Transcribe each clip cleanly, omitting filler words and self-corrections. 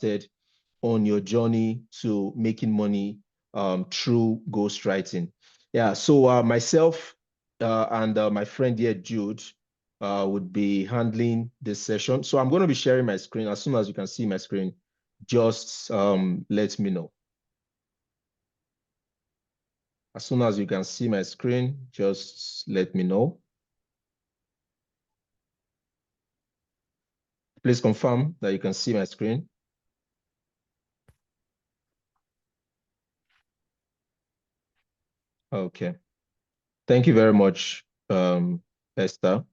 started on your journey to making money through ghostwriting. Yeah, so myself and my friend here, Jude, would be handling this session. So I'm going to be sharing my screen. As soon as you can see my screen, just let me know. As soon as you can see my screen, just let me know. Please confirm that you can see my screen. Okay. Thank you very much, Esther.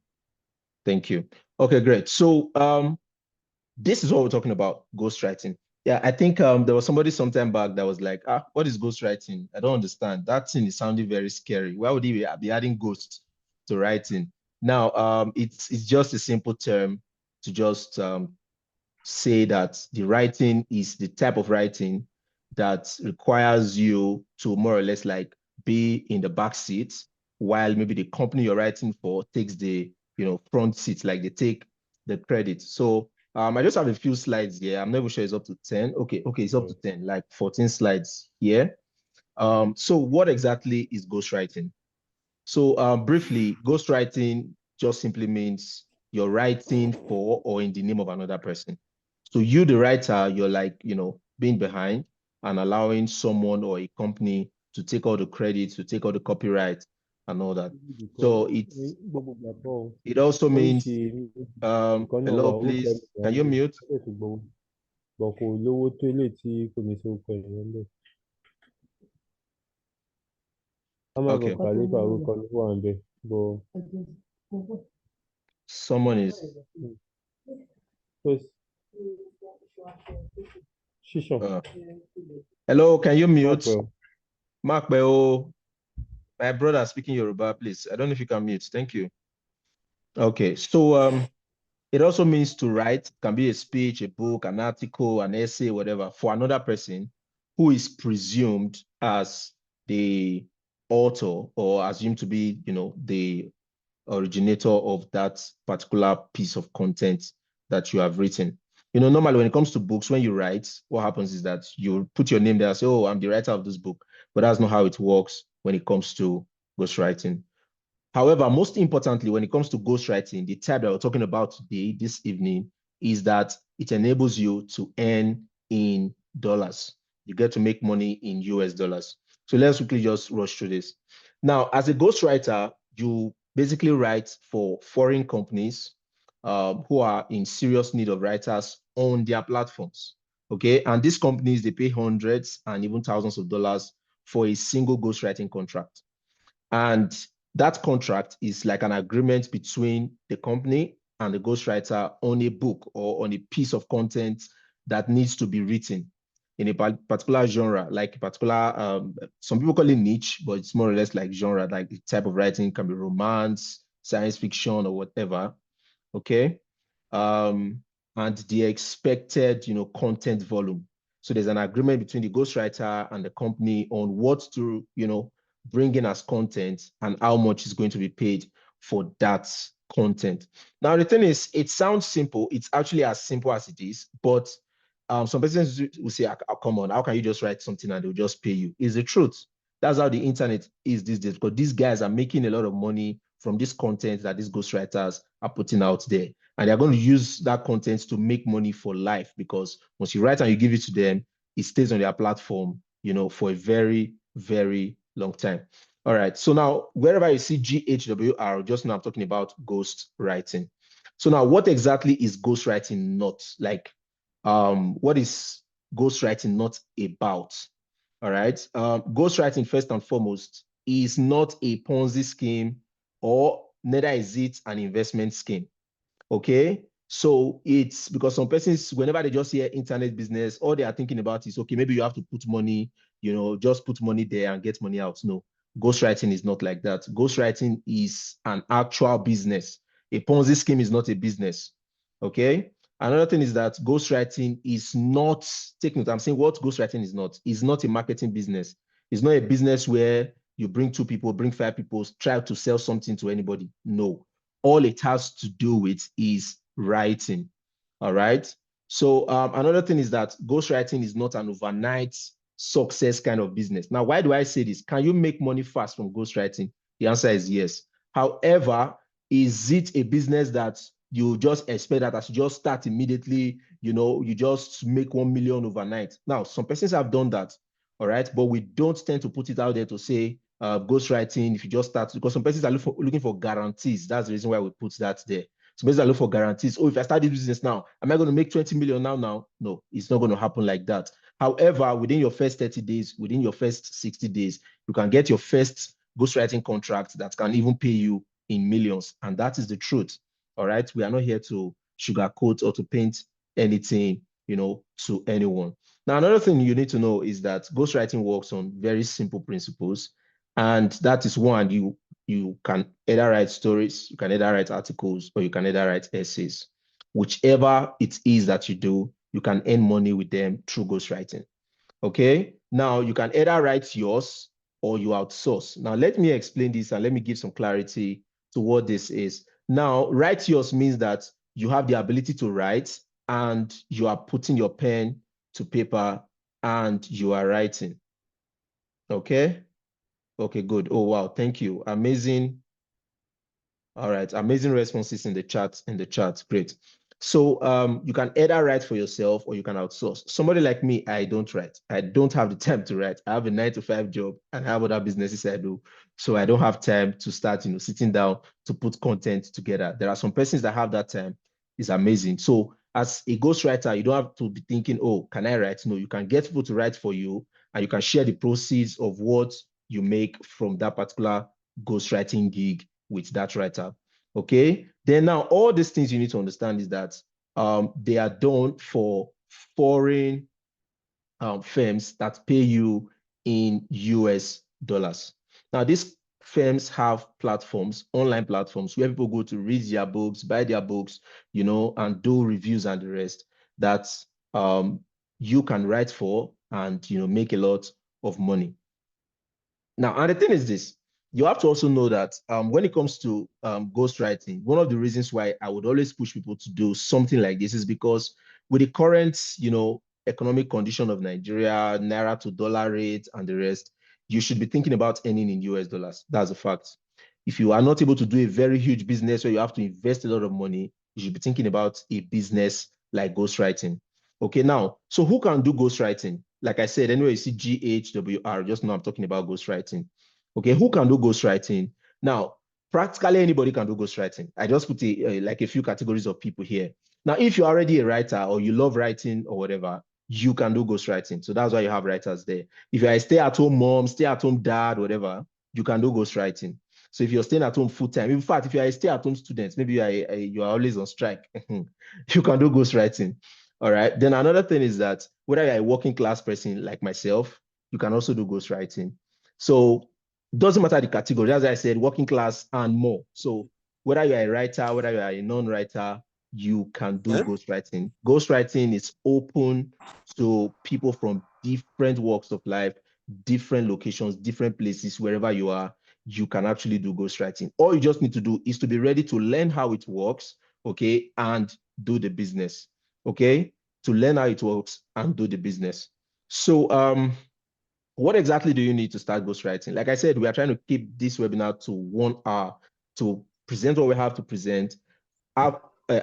Thank you. Okay, great. So this is what we're talking about, ghostwriting. Yeah, I think there was somebody sometime back that was like, what is ghostwriting? I don't understand. That thing is sounding very scary. Why would he be adding ghost to writing? Now, it's just a simple term to just say that the writing is the type of writing that requires you to more or less like be in the back seat while maybe the company you're writing for takes the front seat, like they take the credit. So I just have a few slides here. I'm never sure it's up to 10. Okay, it's up to 10, like 14 slides here. So what exactly is ghostwriting? So briefly, ghostwriting just simply means you're writing for or in the name of another person. So you, the writer, you're like, being behind and allowing someone or a company to take all the credit, to take all the copyright and all that. So it also means, hello, please, can you mute? Okay. Someone is. Hello, can you mute? Mark Beo, my brother speaking Yoruba, please. I don't know if you can mute. Thank you. Okay, so it also means to write, can be a speech, a book, an article, an essay, whatever, for another person who is presumed as the author or assumed to be, the originator of that particular piece of content that you have written. Normally when it comes to books, when you write, what happens is that you put your name there and say, oh, I'm the writer of this book, but that's not how it works when it comes to ghostwriting. However, most importantly, when it comes to ghostwriting, the type that we're talking about today, this evening, is that it enables you to earn in dollars. You get to make money in US dollars. So let's quickly just rush through this. Now, as a ghostwriter, you basically write for foreign companies who are in serious need of writers on their platforms. Okay, and these companies, they pay hundreds and even thousands of dollars for a single ghostwriting contract. And that contract is like an agreement between the company and the ghostwriter on a book or on a piece of content that needs to be written in a particular genre, like a particular, some people call it niche, but it's more or less like genre, like the type of writing can be romance, science fiction, or whatever. Okay. And the expected, content volume. So there's an agreement between the ghostwriter and the company on what to, bring in as content and how much is going to be paid for that content. Now, the thing is, it sounds simple. It's actually as simple as it is, but some persons will say, come on, how can you just write something and they'll just pay you? It's the truth. That's how the internet is these days, because these guys are making a lot of money from this content that these ghostwriters are putting out there. And they're going to use that content to make money for life, because once you write and you give it to them, it stays on their platform, for a very, very long time. All right. So now, wherever you see GHWR, just now I'm talking about ghost writing. So now, what exactly is ghostwriting not? Like, what is ghostwriting not about? All right. Ghostwriting, first and foremost, is not a Ponzi scheme, or neither is it an investment scheme. Okay. So it's because some persons, whenever they just hear internet business, all they are thinking about is, okay, maybe you have to put money, just put money there and get money out. No, ghostwriting is not like that. Ghostwriting is an actual business. A Ponzi scheme is not a business. Okay. Another thing is that ghostwriting is not, take note, I'm saying what ghostwriting is not a marketing business. It's not a business where you bring 2 people, bring 5 people, try to sell something to anybody. No. All it has to do with is writing. All right. So another thing is that ghostwriting is not an overnight success kind of business. Now, why do I say this? Can you make money fast from ghostwriting? The answer is yes. However, is it a business that you just expect that as you just start immediately, you just make 1 million overnight? Now, some persons have done that, all right, but we don't tend to put it out there to say ghostwriting, if you just start, because some persons are looking for guarantees. That's the reason why we put that there. So basically, I look for guarantees. Oh, if I start this business now, am I going to make 20 million now? No, it's not going to happen like that. However, within your first 30 days, within your first 60 days, you can get your first ghostwriting contract that can even pay you in millions. And that is the truth. All right. We are not here to sugarcoat or to paint anything, to anyone. Now, another thing you need to know is that ghostwriting works on very simple principles. And that is one, you can either write stories, you can either write articles, or you can either write essays. Whichever it is that you do, you can earn money with them through ghostwriting. Okay. Now you can either write yours or you outsource. Now let me explain this and let me give some clarity to what this is. Now, write yours means that you have the ability to write and you are putting your pen to paper and you are writing. Okay. Okay, good. Oh, wow. Thank you. Amazing. All right. Amazing responses in the chat. Great. So you can either write for yourself or you can outsource. Somebody like me, I don't write. I don't have the time to write. I have a 9-to-5 job and I have other businesses I do. So I don't have time to start, sitting down to put content together. There are some persons that have that time. It's amazing. So as a ghostwriter, you don't have to be thinking, oh, can I write? No, you can get people to write for you and you can share the proceeds of what you make from that particular ghostwriting gig with that writer. Okay. Then now all these things you need to understand is that they are done for foreign firms that pay you in US dollars. Now these firms have platforms, online platforms, where people go to read their books, buy their books, and do reviews and the rest that you can write for and make a lot of money. Now, and the thing is this, you have to also know that when it comes to ghostwriting, one of the reasons why I would always push people to do something like this is because with the current, economic condition of Nigeria, naira to dollar rate and the rest, you should be thinking about earning in US dollars. That's a fact. If you are not able to do a very huge business where you have to invest a lot of money, you should be thinking about a business like ghostwriting. Okay, now, so who can do ghostwriting? Like I said, anyway, you see GHWR, just know I'm talking about ghostwriting. Okay, who can do ghostwriting? Now, practically anybody can do ghostwriting. I just put like a few categories of people here. Now, if you're already a writer or you love writing or whatever, you can do ghostwriting. So that's why you have writers there. If you're a stay-at-home mom, stay-at-home dad, whatever, you can do ghostwriting. So if you're staying at home full time, in fact, if you're a stay-at-home student, maybe you are always on strike, you can do ghostwriting. All right. Then another thing is that whether you're a working class person like myself, you can also do ghostwriting. So doesn't matter the category. As I said, working class and more. So whether you're a writer, whether you're a non-writer, you can do ghostwriting. Ghostwriting is open to people from different walks of life, different locations, different places, wherever you are, you can actually do ghostwriting. All you just need to do is to be ready to learn how it works, okay, and do the business, okay, to learn how it works and do the business. So what exactly do you need to start ghostwriting? Like I said, we are trying to keep this webinar to 1 hour to present what we have to present,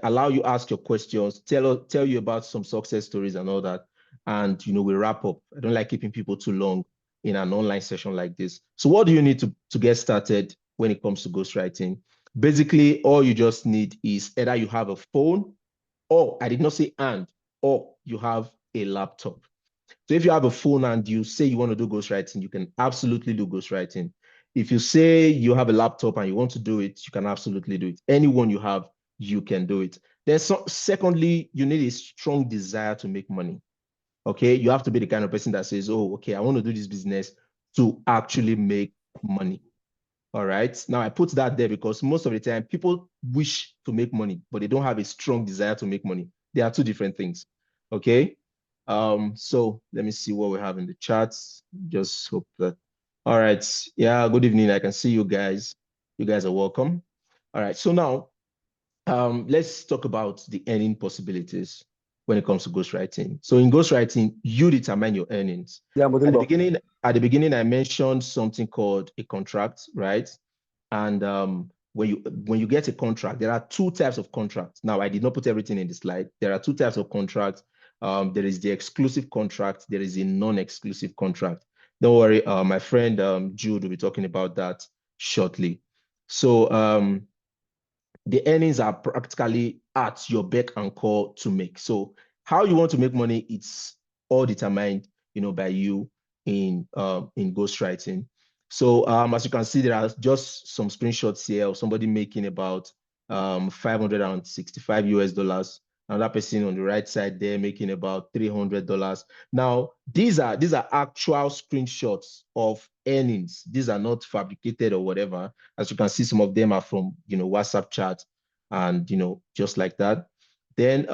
allow you ask your questions, tell you about some success stories and all that. And, we wrap up. I don't like keeping people too long in an online session like this. So what do you need to get started when it comes to ghostwriting? Basically, all you just need is either you have a phone, or I did not say and, or you have a laptop. So if you have a phone and you say you want to do ghostwriting, you can absolutely do ghostwriting. If you say you have a laptop and you want to do it, you can absolutely do it. Anyone you have, you can do it. Then secondly, you need a strong desire to make money. Okay, you have to be the kind of person that says, oh, okay, I want to do this business to actually make money. All right. Now I put that there because most of the time people wish to make money, but they don't have a strong desire to make money. They are two different things. Okay. So let me see what we have in the chats. Just hope that. All right. Yeah, good evening. I can see you guys. You guys are welcome. All right. So now let's talk about the earning possibilities. when it comes to ghostwriting. So in ghostwriting, you determine your earnings. Yeah, at the beginning, I mentioned something called a contract, right? And when you get a contract, there are two types of contracts. Now, I did not put everything in the slide. There are two types of contracts. There is the exclusive contract. There is a non-exclusive contract. Don't worry, my friend Jude will be talking about that shortly. So the earnings are practically at your beck and call to make. So how you want to make money, it's all determined, by you in ghostwriting. So as you can see, there are just some screenshots here of somebody making about 565 US dollars. Another person on the right side there making about $300. Now, these are actual screenshots of earnings. These are not fabricated or whatever. As you can see, some of them are from WhatsApp chat and just like that. Then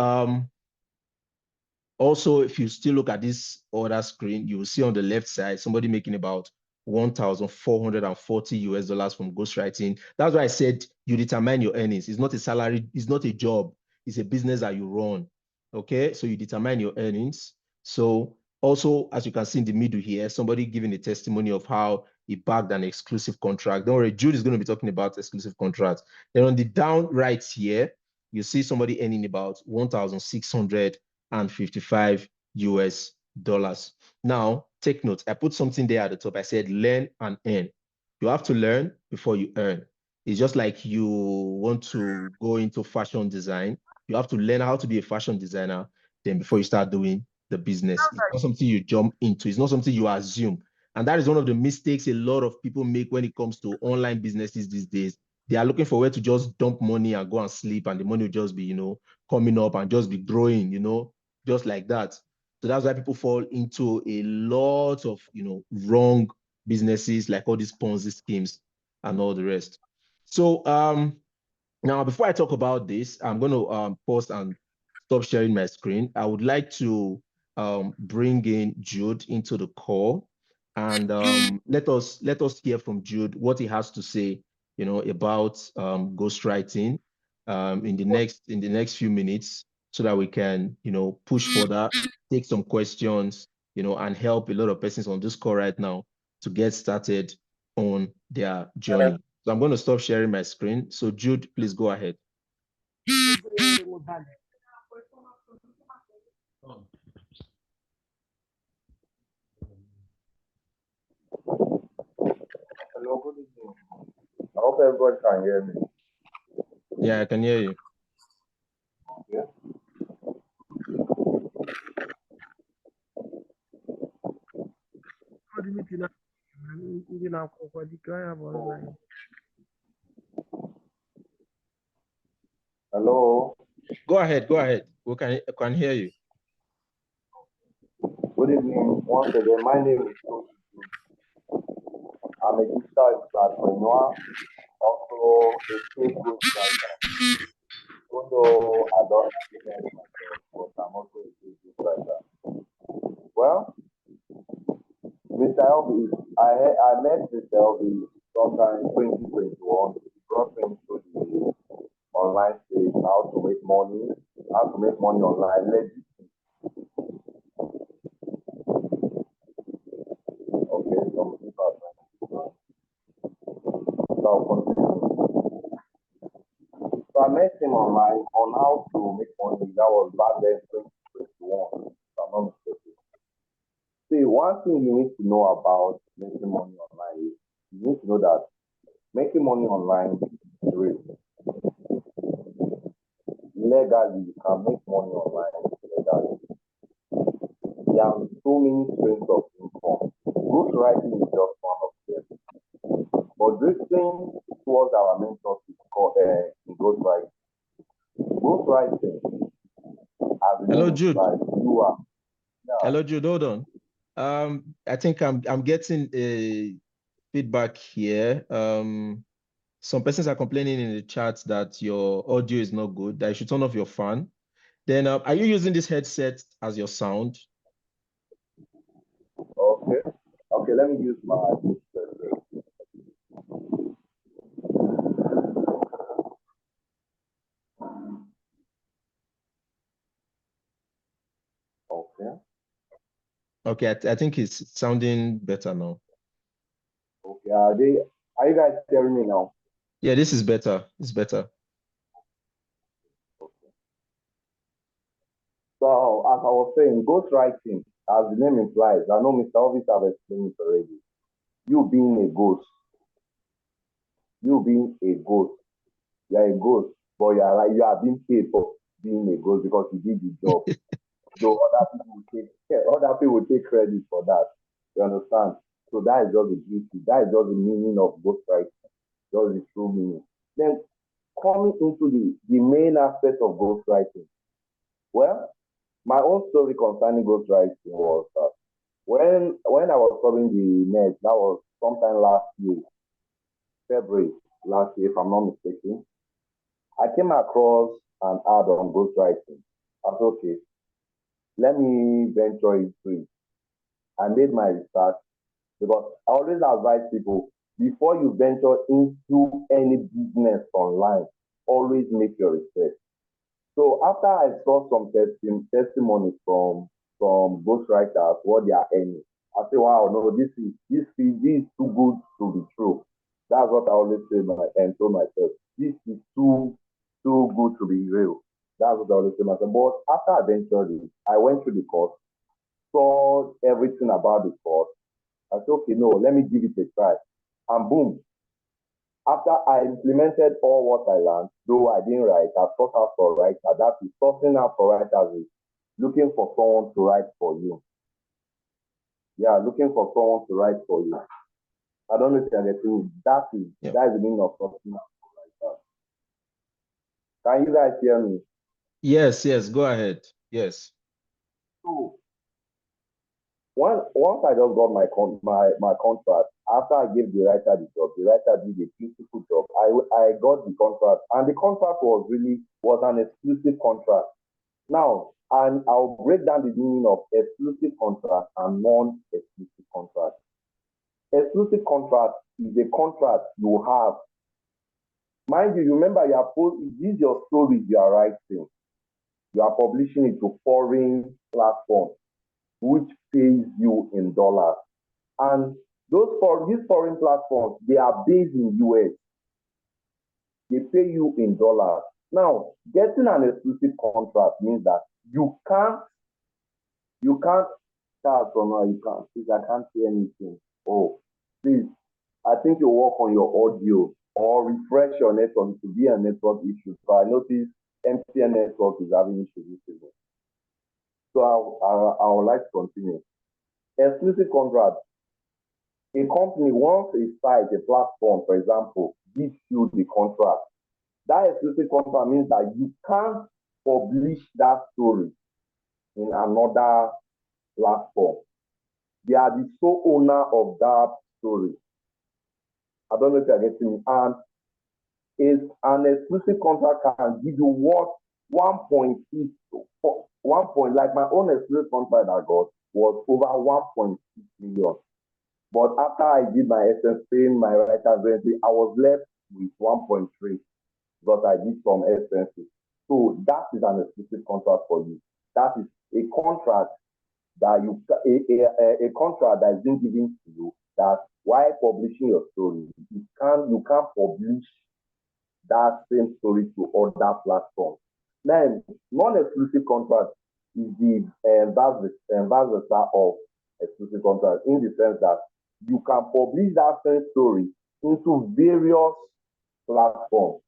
also, if you still look at this other screen, you will see on the left side somebody making about 1,440 US dollars from ghostwriting. That's why I said you determine your earnings. It's not a salary, it's not a job, it's a business that you run. Okay, so you determine your earnings. So also, as you can see in the middle here, somebody giving a testimony of how he bagged an exclusive contract. Don't worry, Jude is going to be talking about exclusive contracts. Then on the down right here, you see somebody earning about 1,655 US dollars. Now, take note, I put something there at the top. I said learn and earn. You have to learn before you earn. It's just like you want to go into fashion design. You have to learn how to be a fashion designer, then before you start doing the business. It's not something you jump into. It's not something you assume. And that is one of the mistakes a lot of people make when it comes to online businesses these days. They are looking for where to just dump money and go and sleep, and the money will just be, coming up and just be growing, just like that. So that's why people fall into a lot of, wrong businesses, like all these Ponzi schemes and all the rest. So now, before I talk about this, I'm going to pause and stop sharing my screen. I would like to bring in Jude into the call, and let us hear from Jude what he has to say, about ghostwriting in the next few minutes, so that we can, push further, take some questions, and help a lot of persons on this call right now to get started on their journey. So I'm going to stop sharing my screen. So Jude, please go ahead. Hello, good evening. I hope everybody can hear me. Yeah, I can hear you. Yeah. Hello. Go ahead. We can hear you. Good evening. Once again, my name is Toshi. I'm a digital entrepreneur, also a state ghostwriter. Although I don't recognize myself, but I'm also a state ghostwriter. Well, Mr. Elby, I met Mr. Elby sometime in 2021. He brought me into the online space, how to make money online. Okay, some people I'll continue. So I met him online on how to make money. That was back then 2021, if I'm not mistaken. See, one thing you need to know about making money online is you need to know that making money online is real. Legally, you can make money online legally. There are so many streams of income. Ghostwriting is just one of them. But drifting towards our main topic called ghostwriting. Ghostwriting, as Hello, Jude. You are. Yeah. Hello, Jude. Hold on. I think I'm getting a feedback here. Some persons are complaining in the chat that your audio is not good, that you should turn off your fan. Then are you using this headset as your sound? Okay. Okay, let me use my Yeah. Okay, I think it's sounding better now. Okay. Are you guys hearing me now? Yeah, this is better. It's better. Okay. So as I was saying, ghostwriting, as the name implies, I know Mr. Office have explained it already. You being a ghost, you are a ghost, but you are being paid for being a ghost because you did the job. So other people will take credit for that. You understand? So that is just the beauty. That is just the meaning of ghostwriting. Just the true meaning. Then coming into the main aspect of ghostwriting. Well, my own story concerning ghostwriting was that when I was covering the net, that was sometime last year, February last year, if I'm not mistaken, I came across an ad on ghostwriting. I said, okay, let me venture into it. I made my research because I always advise people before you venture into any business online, always make your research. So after I saw some testimonies from ghostwriters, what they are earning, I say, wow, no, this is too good to be true. That's what I always say and told myself. This is too good to be real. That's what I always say myself. But after I ventured it, I went through the course, saw everything about the course. I said, okay, no, let me give it a try. And boom, after I implemented all what I learned, though I didn't write, I sought out for a writer. That is sourcing out for writers is looking for someone to write for you. Yeah, looking for someone to write for you. I don't know if you're getting it. That is the meaning of sourcing out for writers. Can you guys hear me? Yes, go ahead. Yes. So once I just got my contract, after I gave the writer the job, the writer did a beautiful job. I got the contract, and the contract was an exclusive contract. Now, and I'll break down the meaning of exclusive contract and non-exclusive contract. Exclusive contract is a contract you have. Mind you, remember this is your stories you are writing. You are publishing it to foreign platforms, which pays you in dollars. And these foreign platforms, they are based in US. They pay you in dollars. Now, getting an exclusive contract means that you can't start from now. You can't. Please, I can't see anything. Oh, please, I think you work on your audio or refresh your network. It could be a network issue. So I noticed MTN network is having issues. So I would like to continue. Exclusive contract. A company, once a site, a platform, for example, gives you the contract, that exclusive contract means that you can't publish that story in another platform. They are the sole owner of that story. I don't know if you're getting me. And an exclusive contract can give you what 1.6, like my own exclusive contract I got was over 1.6 million. But after I did my essence, paying my writer's rent, I was left with 1.3 because I did some expenses. So that is an exclusive contract for you. That is a contract that a contract that is being given to you that while publishing your story, you can't publish that same story to other platforms. Then non-exclusive contract is the vice versa of exclusive contract in the sense that you can publish that same story into various platforms.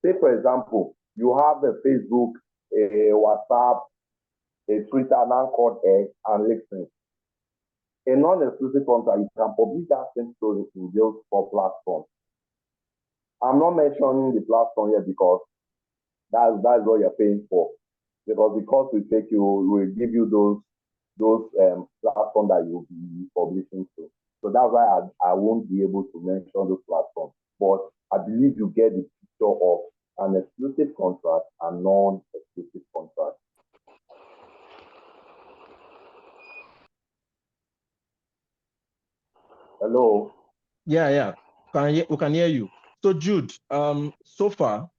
Say, for example, you have a Facebook, a WhatsApp, a Twitter now called X and LinkedIn. A non-exclusive contract, you can publish that same story in those 4 platforms. I'm not mentioning the platform here because that's what you're paying for. Because the cost will give you those platforms that you'll be publishing to. So that's why I won't be able to mention those platforms. But I believe you get the picture of an exclusive contract and non-exclusive contract. Hello? Yeah. We can hear you. So Jude, so far,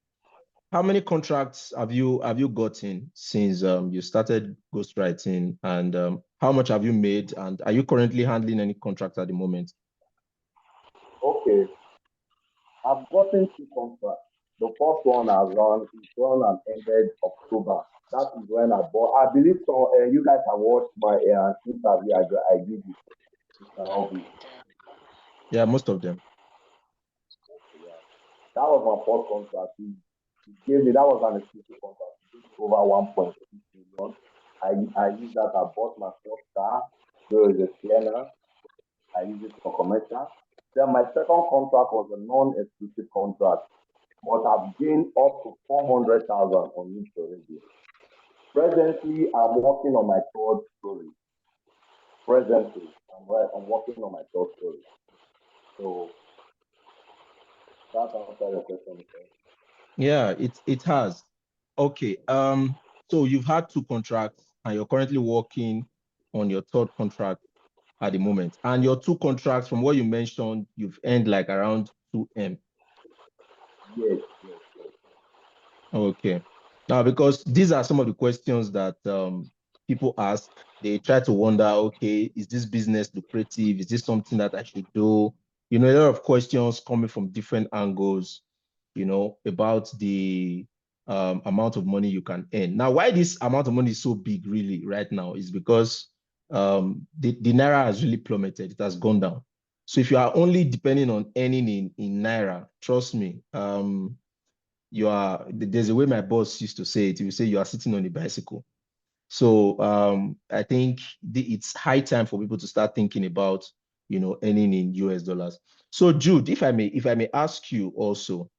how many contracts have you gotten since you started ghostwriting, and how much have you made, and are you currently handling any contracts at the moment? Okay, I've gotten 2 contracts. The first one has run, it's run and ended October. That is when I bought. I believe so. You guys have watched my interview I did with Mr. Obi. Yeah, most of them. Yeah. That was my first contract. He gave me, that was an exclusive contract. He gave me over 1.6 million. I used that. I bought my first car. There is a Sienna. I used it for commercial. Then my second contract was a non-exclusive contract, but I've gained up to 400,000 on it already. Presently, I'm working on my third story. Presently, I'm working on my third story. So that's answer your question. Yeah, it has. Okay. So you've had 2 contracts and you're currently working on your third contract at the moment. And your 2 contracts, from what you mentioned, you've earned like around 2M. Yes, yes, yes. Okay. Now, because these are some of the questions that people ask, they try to wonder, okay, is this business lucrative? Is this something that I should do? A lot of questions coming from different angles, about the amount of money you can earn. Now, why this amount of money is so big really right now is because the Naira has really plummeted. It has gone down. So if you are only depending on earning in Naira, trust me, there's a way my boss used to say it. He would say you are sitting on a bicycle. So I think it's high time for people to start thinking about, earning in US dollars. So Jude, if I may ask you also,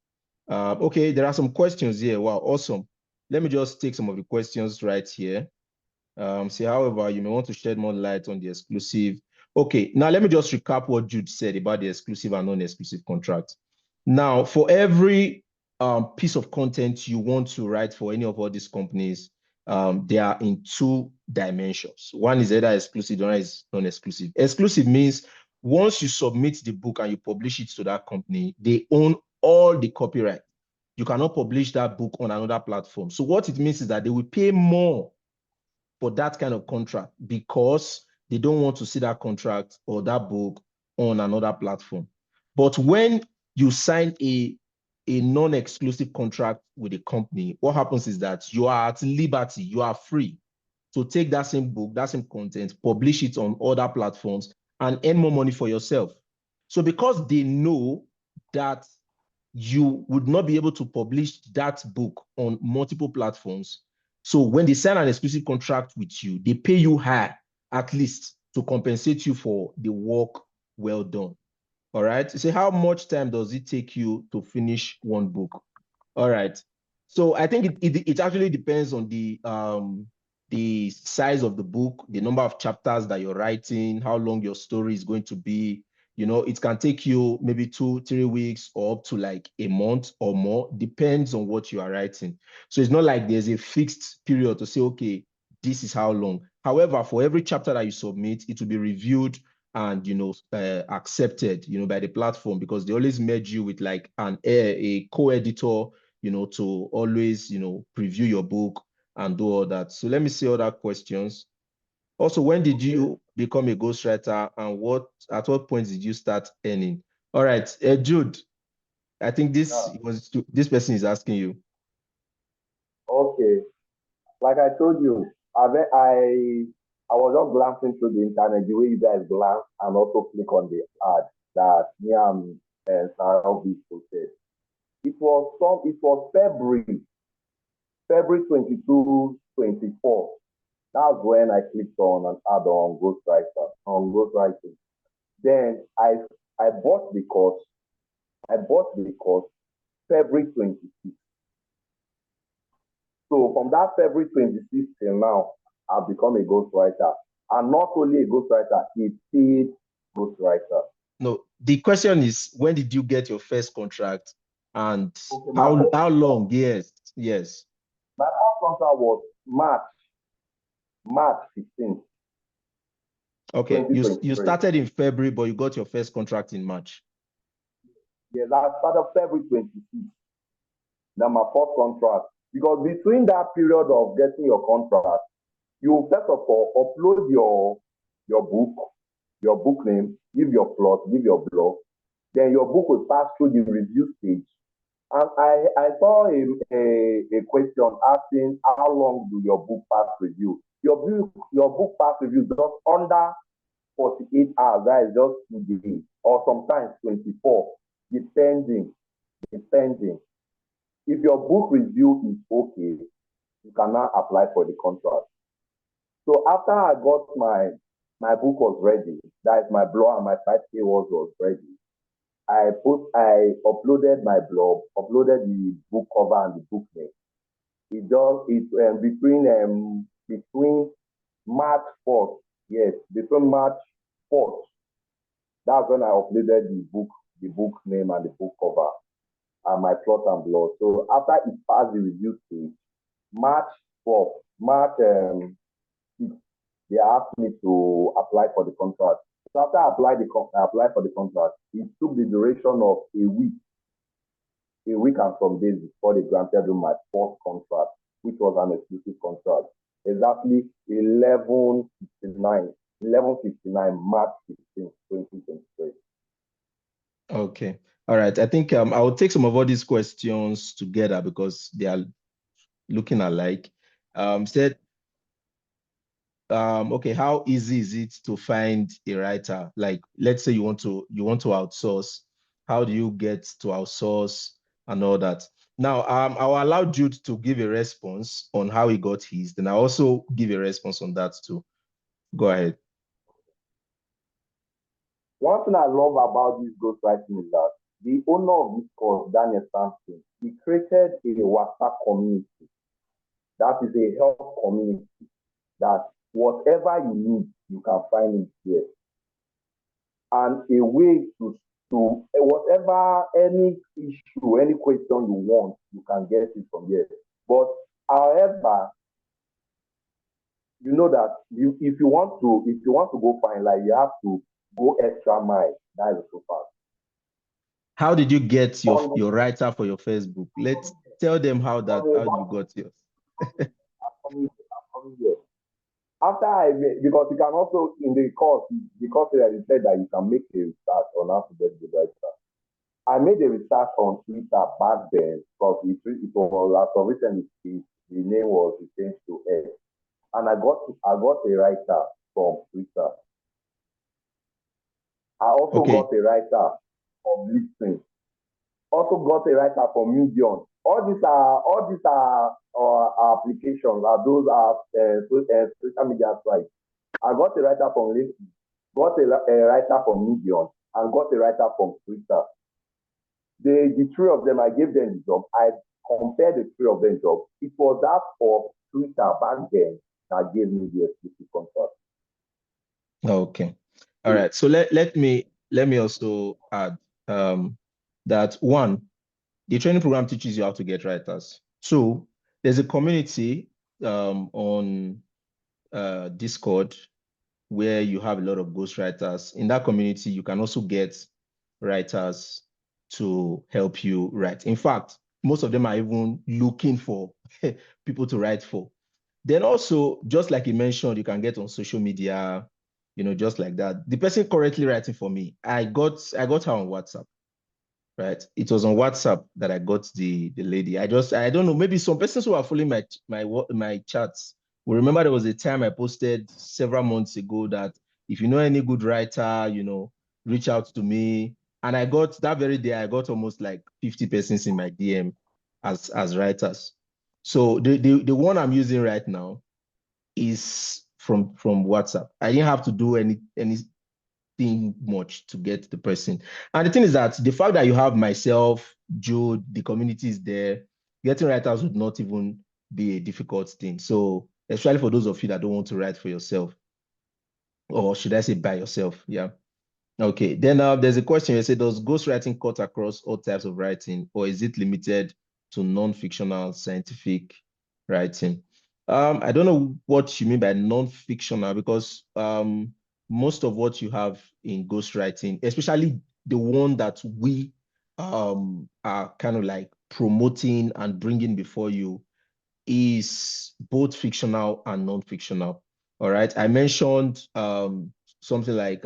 okay, there are some questions here. Wow, awesome. Let me just take some of the questions right here. See, however, you may want to shed more light on the exclusive. Okay, now let me just recap what Jude said about the exclusive and non-exclusive contract. Now, for every piece of content you want to write for any of all these companies, they are in 2 dimensions. One is either exclusive, the other is non-exclusive. Exclusive means once you submit the book and you publish it to that company, they own all the copyright. You cannot publish that book on another platform. So what it means is that they will pay more for that kind of contract because they don't want to see that contract or that book on another platform. But when you sign a non-exclusive contract with a company, what happens is that you are at liberty, you are free to take that same book, that same content, publish it on other platforms and earn more money for yourself. So because they know that you would not be able to publish that book on multiple platforms, so when they sign an exclusive contract with you, they pay you high, at least to compensate you for the work well done. All right. So how much time does it take you to finish one book? All right. So I think it actually depends on the size of the book, the number of chapters that you're writing, how long your story is going to be. It can take you maybe 2-3 weeks or up to like a month or more, depends on what you are writing. So it's not like there's a fixed period to say, okay, this is how long. However, for every chapter that you submit, it will be reviewed and accepted by the platform, because they always merge you with like a co-editor to always preview your book and do all that. So let me see other questions. Also, when did you become a ghostwriter, and at what point did you start earning? All right, Jude, I think this person is asking you. Okay. Like I told you, I was just glancing through the internet the way you guys glance and also click on the ad that Niam and Sarah posted. It was February 22, 24. That's when I clicked on an ad on ghostwriting. Then I bought the course. February 26. So from that February 26th till now, I've become a ghostwriter. And not only a ghostwriter, a paid ghostwriter. No, the question is, when did you get your first contract, and Okay, how long? Yes. My first contract was March 15th, Okay, you 2023. started in February, but you got your first contract in March. Yes, I started February 26th. Now my first contract. Because between that period of getting your contract, you first of all upload your book name, give your plot, give your blog. Then your book will pass through the review stage. And I saw a question asking how long do your book pass review? Your book pass review just under 48 hours, that is just 2 days, or sometimes 24, depending. If your book review is okay, you can now apply for the contract. So after I got my book was ready, that is my blog and my 5K was ready. I uploaded my blog, uploaded the book cover and the book name. Between March 4th, yes, between March 4th, that's when I uploaded the book name and the book cover and my plot and blog. So after it passed the review stage, March 6th, they asked me to apply for the contract. So after I applied for the contract, it took the duration of a week and some days before they granted me my first contract, which was an exclusive contract. Exactly 11:59 March 16, 2023. Okay. All right. I think I will take some of all these questions together because they are looking alike. Okay, how easy is it to find a writer? Like, let's say you want to outsource. How do you get to outsource and all that? Now, I'll allow Jude to give a response on how he got his. Then I'll also give a response on that too. Go ahead. One thing I love about this ghostwriting is that the owner of this course, Daniel Sampson, he created a WhatsApp community. That is a help community that whatever you need, you can find it here. And a way to whatever, any issue, any question you want, you can get it from here. But however, you know that if you want to go find, like, you have to go extra mile. That is so fast. How did you get your writer for your Facebook? Let's tell them how you got yours. I'm coming here. After because you can also, in the course you said that you can make a research on how to get the writer. I made a research on Twitter back then because it was as of recently the name was changed to X. And I got a writer from Twitter. I also got a writer from LinkedIn. Also got a writer from Medium. All these are applications. Those are social media sites. I got a writer from LinkedIn, got a writer from Medium, and got a writer from Twitter. The three of them, I gave them the job. I compared the three of them jobs. It was that of Twitter back then that gave me the exclusive contract. Okay. All right. So let me also add that one, the training program teaches you how to get writers. Two, there's a community on Discord where you have a lot of ghostwriters. In that community, you can also get writers to help you write. In fact, most of them are even looking for people to write for. Then also, just like you mentioned, you can get on social media, just like that. The person currently writing for me, I got her on WhatsApp, right? It was on WhatsApp that I got the lady. I don't know, maybe some persons who are following my chats will remember there was a time I posted several months ago that if you know any good writer, reach out to me. And I got that very day, I got almost like 50 persons in my DM as writers. So the one I'm using right now is from WhatsApp. I didn't have to do anything much to get the person. And the thing is that the fact that you have myself, Jude, the community is there, getting writers would not even be a difficult thing. So especially for those of you that don't want to write for yourself, or should I say by yourself? Yeah. Okay, then there's a question here. Say, does ghostwriting cut across all types of writing, or is it limited to non-fictional scientific writing? I don't know what you mean by non-fictional, because most of what you have in ghostwriting, especially the one that we are kind of like promoting and bringing before you is both fictional and non-fictional. All right. I mentioned something like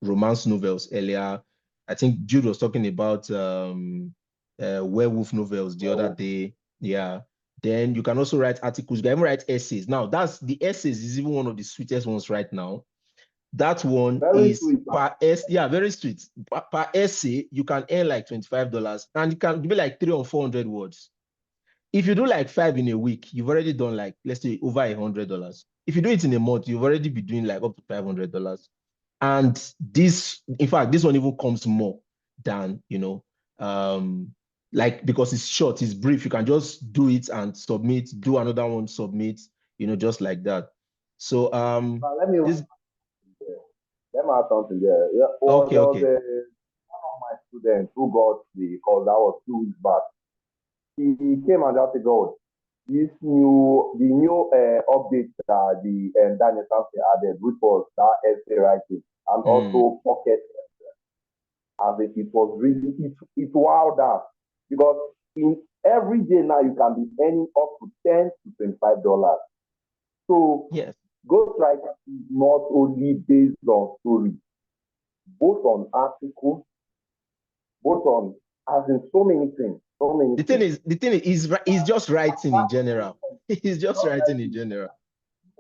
romance novels earlier. I think Jude was talking about werewolf novels the other day. Yeah. Then you can also write articles. You can even write essays. Now, that's the essays is even one of the sweetest ones right now. That one Very is sweet. per essay. Yeah, very sweet. Per essay, you can earn like $25 and it can be like 300 or 400 words. If you do like 5 in a week, you've already done like, let's say, over $100. If you do it in a month, you've already be doing like up to $500. And this, in fact, this one even comes more than, like, because it's short, it's brief. You can just do it and submit, do another one, submit, just like that. So Let me this add something there. Yeah, okay, there was okay. one of my students who got the call that was 2 weeks back. He came and just said, God, the new update that the Daniel Samson added, which was that essay writing and also pocket. As it was really, it wowed us because in every day now you can be earning up to $10 to $25. So Yes. ghostwriting is not only based on stories, both on articles, both on as in so many things. The thing is, he's just writing in general. He's just writing in general.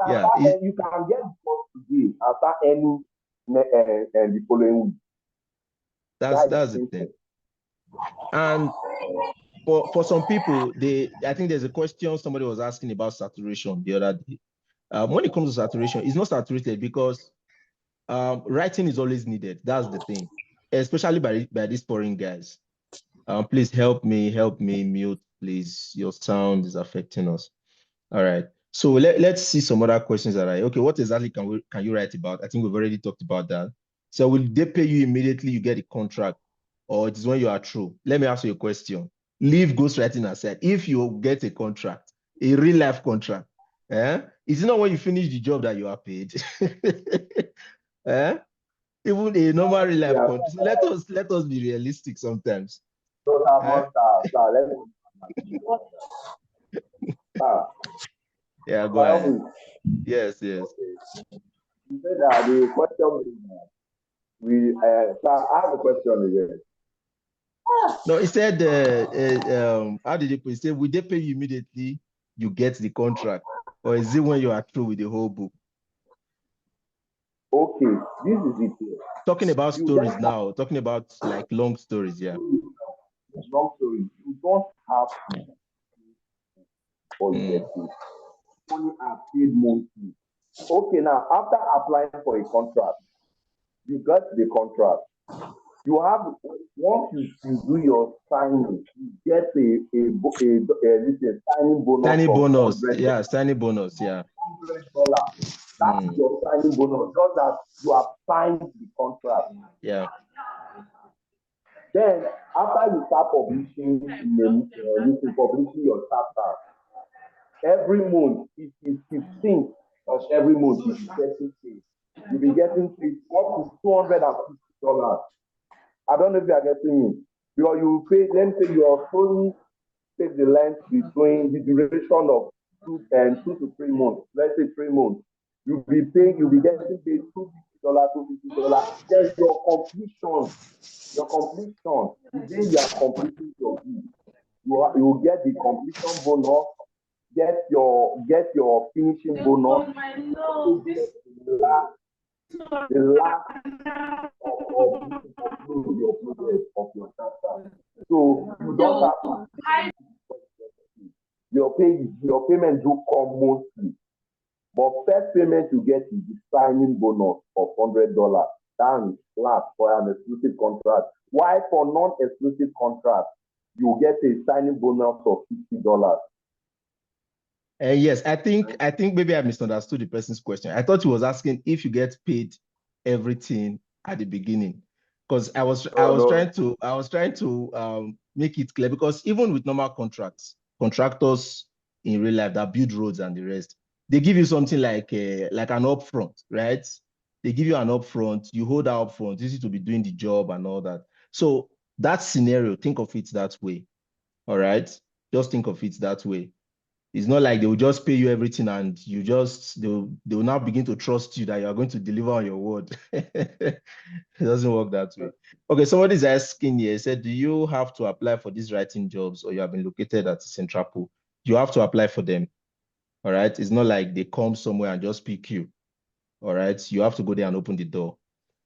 Yeah, You can get the course today and start earning the following week. that's the thing. And for some people, I think there's a question somebody was asking about saturation the other day. When it comes to saturation, it's not saturated because writing is always needed. That's the thing, especially by these foreign guys. Please help me mute, please. Your sound is affecting us. All right. So let's see some other questions that are okay. What exactly can you write about? I think we've already talked about that. So will they pay you immediately you get a contract, or it is when you are through? Let me ask you a question. Leave ghostwriting aside. If you get a contract, a real life contract, it's not when you finish the job that you are paid. Even a normal real life contract. So let us be realistic sometimes. Yeah, go ahead. Yes. You said that the question I have a question again. No, he said, how did he put it? He said, will they pay you immediately you get the contract? Or is it when you are through with the whole book? Okay, this is it here. Talking about stories now, talking about like long stories, yeah. Long stories. You don't have to or you get paid. Only are paid monthly. Okay, now after applying for a contract, you got the contract. You have once you do your signing, you get a signing bonus. Signing bonus, yeah, signing bonus, yeah. $100. That's your signing bonus, just that you have signed the contract. Yeah. Then after you start publishing publishing your chapter, every month it is 15th of every month you be getting paid. You'll be getting paid up to $250. I don't know if you are getting me. Because you pay, let me say your story takes the length between the duration of 2 to 3 months. Let's say 3 months. You'll be getting paid $250. There's your completion. The day you are completing your book, you will get the completion bonus, get your finishing bonus. The last of your progress of your chapter. So you don't have to your payment do come monthly. But first payment you get is the signing bonus of $100. That is flat for an exclusive contract. While for non-exclusive contract, you get a signing bonus of $50. Yes, I think maybe I misunderstood the person's question. I thought he was asking if you get paid everything at the beginning, because I was trying to make it clear, because even with normal contractors in real life that build roads and the rest, they give you something like an upfront, right? They give you an upfront, you hold that upfront, this is to be doing the job and all that. So that scenario, think of it that way. All right. Just think of it that way. It's not like they will just pay you everything and they will now begin to trust you that you are going to deliver on your word. It doesn't work that way. Okay, somebody's asking here, said, do you have to apply for these writing jobs or you have been located at Central Pool? You have to apply for them. All right. It's not like they come somewhere and just pick you. All right. You have to go there and open the door.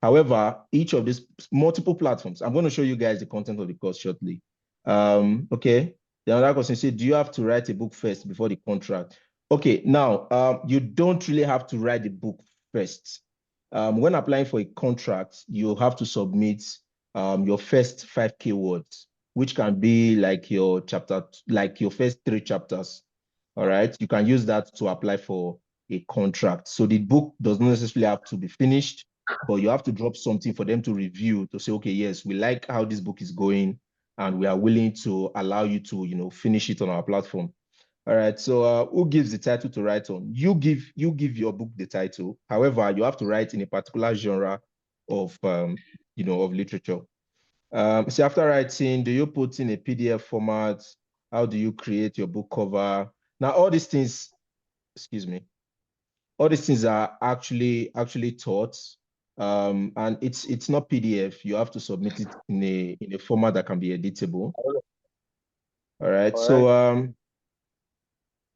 However, each of these multiple platforms, I'm going to show you guys the content of the course shortly. Okay. The other question says, do you have to write a book first before the contract? Okay, now you don't really have to write the book first. When applying for a contract, you have to submit your first 5 keywords, which can be like your chapter, like your first 3 chapters. All right, you can use that to apply for a contract. So the book does not necessarily have to be finished, but you have to drop something for them to review to say, okay, yes, we like how this book is going, and we are willing to allow you to, finish it on our platform. All right. So who gives the title to write on? You give your book the title. However, you have to write in a particular genre of of literature. So after writing, do you put in a PDF format? How do you create your book cover? Now, all these things, excuse me, all these things are actually taught. And it's not PDF. You have to submit it in a format that can be editable. All right. So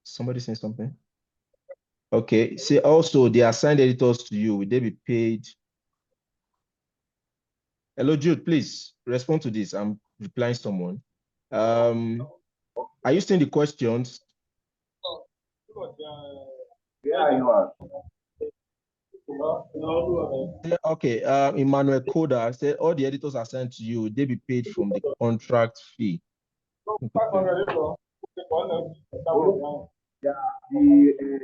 somebody saying something? Okay. See, also the assigned editors to you, will they be paid? Hello, Jude, please respond to this. I'm replying someone. Are you seeing the questions? Yeah, you are. Okay, Emmanuel Koda said all the editors assigned to you, they be paid from the contract fee. Yeah,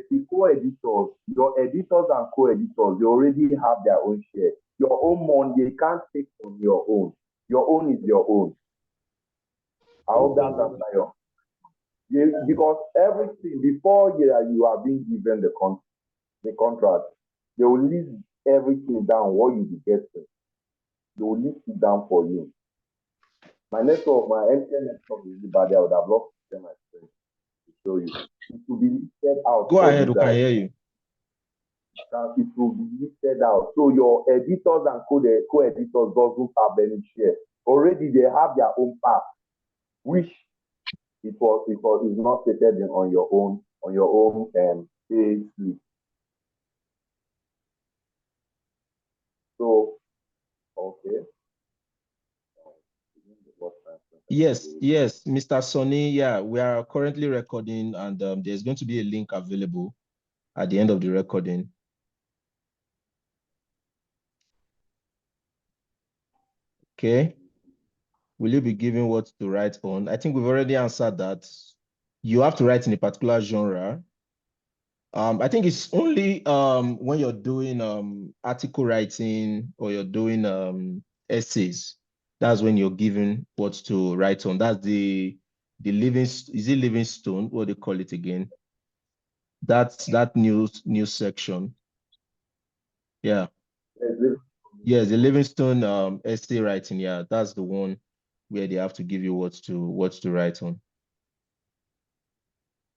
the co-editors, your editors and co-editors, they already have their own share. Your own money, they can't take from your own. Your own is your own. I hope that answers your. Yeah, because everything before you are being given the contract, they will list everything down what you be getting. They will list it down for you. My network, my MTN network is really bad. I would have loved to share my screen to show you. It will be listed out. Go for ahead, you we can guys. hear you. It will be listed out. So your editors and co-editors doesn't have any share. Already they have their own path, which it is not stated on your own pay slip. So okay. Yes, Mr. Sonny. Yeah, we are currently recording, and there's going to be a link available at the end of the recording. Okay. Will you be given what to write on? I think we've already answered that. You have to write in a particular genre. I think it's only when you're doing article writing or you're doing essays, that's when you're given what to write on. That's the living, is it Livingstone? What do they call it again? That's that news section. Yeah. Yes, the Livingstone essay writing. Yeah, that's the one where they have to give you what to write on.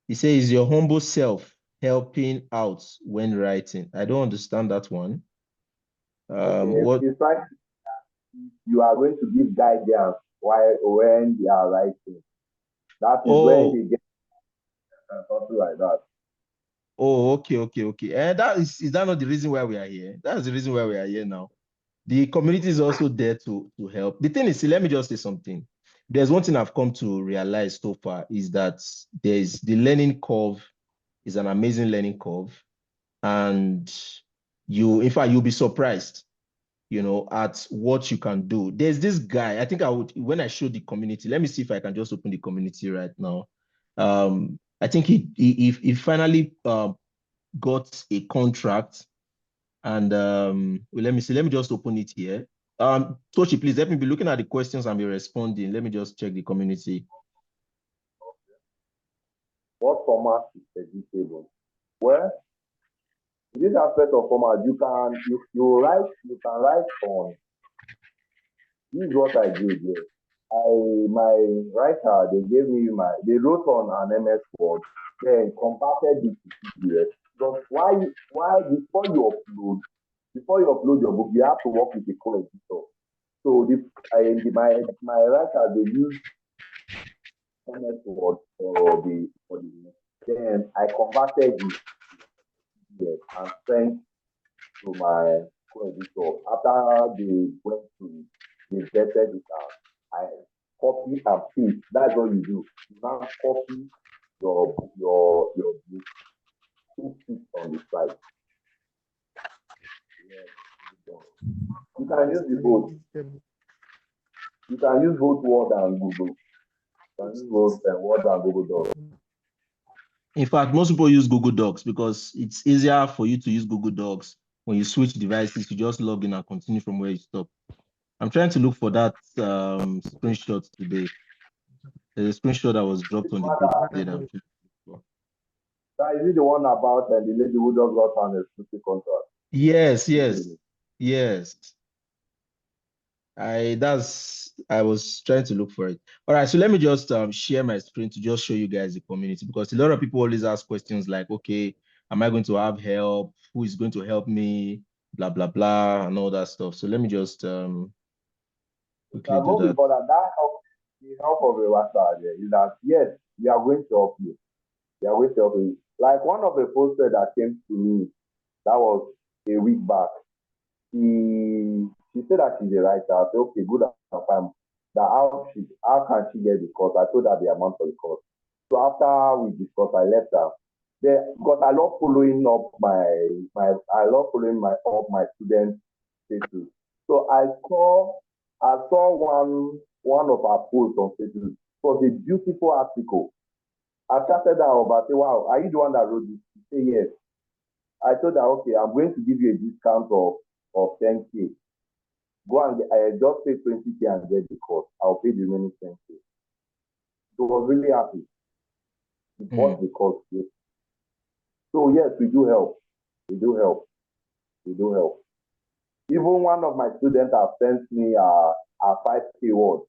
He says, is your humble self helping out when writing? I don't understand that one. What? It's like you are going to give guidance when they are writing. That is when they get something like that. Oh, okay. And is that not the reason why we are here? That's the reason why we are here now. The community is also there to help. The thing is, let me just say something. There's one thing I've come to realize so far is that there's the learning curve is an amazing learning curve. And in fact, you'll be surprised, at what you can do. There's this guy, I think when I show the community, let me see if I can just open the community right now. I think he finally got a contract, and well, let me see. Let me just open it here. Toshi, please let me be looking at the questions and be responding. Let me just check the community. What format is editable? Well, in this aspect of format, you can write on. This is what I did here. my writer, they wrote on an MS Word, then converted it to PDF. Because why before you upload your book, you have to work with a co-editor. So my writer, they use MS Word for the then I converted it to PDF and sent to my co-editor. After they went to they vetted it out, I copy and paste. That's what you do. You now copy your book, paste it on the site. Yeah. You can use the both. You can use both Word and Google. You can use both Word and Google Docs. In fact, most people use Google Docs because it's easier for you to use Google Docs. When you switch devices, you just log in and continue from where you stop. I'm trying to look for that screenshot today. There's a screenshot that was dropped on the group today that I'm trying to look for. That is it the one about the lady who just got an exclusive contract? Yes, yes. I was trying to look for it. All right, so let me just share my screen to just show you guys the community, because a lot of people always ask questions like, okay, am I going to have help? Who is going to help me? Blah blah blah and all that stuff. So let me just quickly do Go that. before that. The help of a writer is that yes, we are going to help you. We are going to help you. Like one of the posters that came to me, that was a week back. She said that she's a writer. I said, okay, good and fine. That how can she get the course? I told her the amount of the course. So after we discussed, I left her. Because I love following up my students' status. So I saw one of our posts on Facebook. It was a beautiful article. I started out about say, wow, are you the one that wrote this? She said yes. I told her, okay, I'm going to give you a discount of 10K. Go and just pay 20K and get the course. I'll pay the remaining 10K. So I was really happy. She bought the course. So yes, we do help. We do help. We do help. Even one of my students have sent me a 5K word.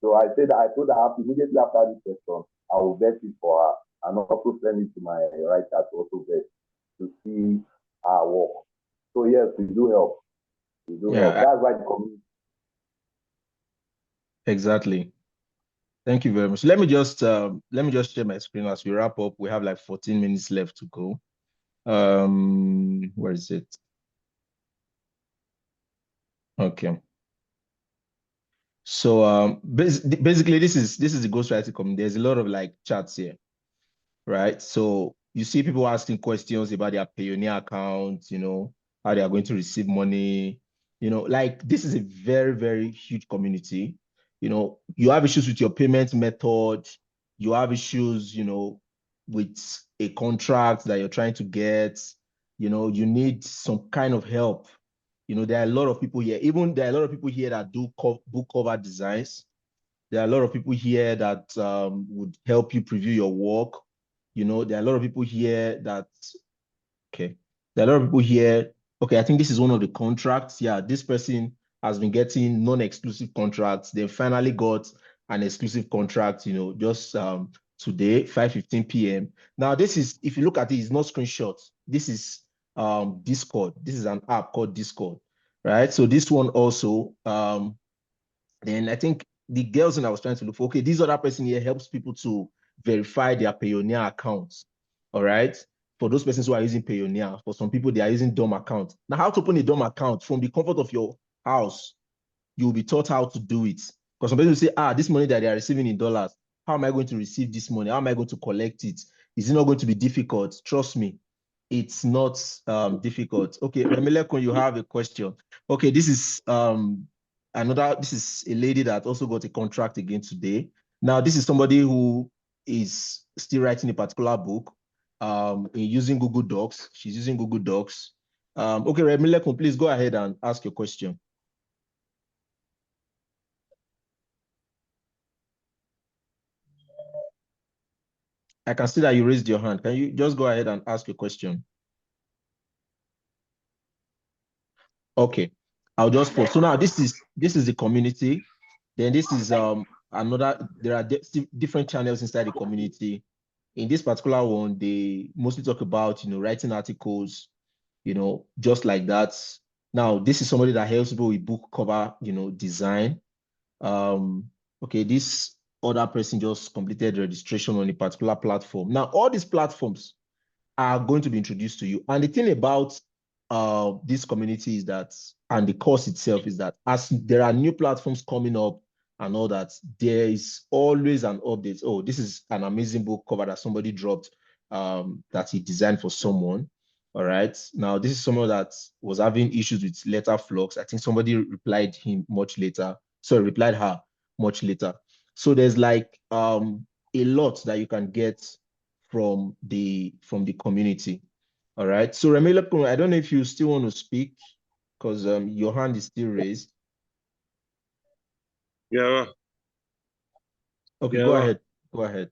So I told her immediately after this session, I will vet it for her and also send it to my writer to also vet to see our work. So yes, we do help. We do help. That's why the community. Exactly. Thank you very much. Let me just share my screen as we wrap up. We have like 14 minutes left to go. Where is it? Okay. So basically this is the ghostwriting community. There's a lot of like chats here, right? So you see people asking questions about their Payoneer account, how they are going to receive money, like this is a very, very huge community. You have issues with your payment method, you have issues, with a contract that you're trying to get, you need some kind of help. There are a lot of people here. Even there are a lot of people here that do book cover designs. There are a lot of people here that would help you preview your work. There are a lot of people here that, okay. There are a lot of people here. Okay, I think this is one of the contracts. Yeah, this person has been getting non-exclusive contracts. They finally got an exclusive contract, just today, 5:15 p.m. Now, this is, if you look at it, it's not screenshots. This is Discord. This is an app called Discord, right? So this one also, then I think the girls that I was trying to look for, okay, this other person here helps people to verify their Payoneer accounts. All right. For those persons who are using Payoneer, for some people, they are using DOM account. Now, how to open a DOM account from the comfort of your house, you'll be taught how to do it. Because some people will say, this money that they are receiving in dollars, how am I going to receive this money? How am I going to collect it? Is it not going to be difficult? Trust me, it's not difficult. Okay, Remilekun, you have a question. Okay, this is this is a lady that also got a contract again today. Now, this is somebody who is still writing a particular book using Google Docs. She's using Google Docs. Okay, Remilekun, please go ahead and ask your question. I can see that you raised your hand. Can you just go ahead and ask your question? Okay, I'll just pause. So now this is the community. Then this is another, there are different channels inside the community. In this particular one, they mostly talk about, writing articles, just like that. Now, this is somebody that helps people with book cover, design. Okay, this other person just completed registration on a particular platform. Now, all these platforms are going to be introduced to you. And the thing about this community is that, and the course itself is that, as there are new platforms coming up and all that, there is always an update. Oh, this is an amazing book cover that somebody dropped, that he designed for someone. All right. Now, this is someone that was having issues with letter flux. I think somebody replied him much later. Sorry, replied her much later. So there's like a lot that you can get from the community. All right. So Remila, I don't know if you still want to speak because your hand is still raised. Yeah. Okay, Yeah. go ahead. Go ahead.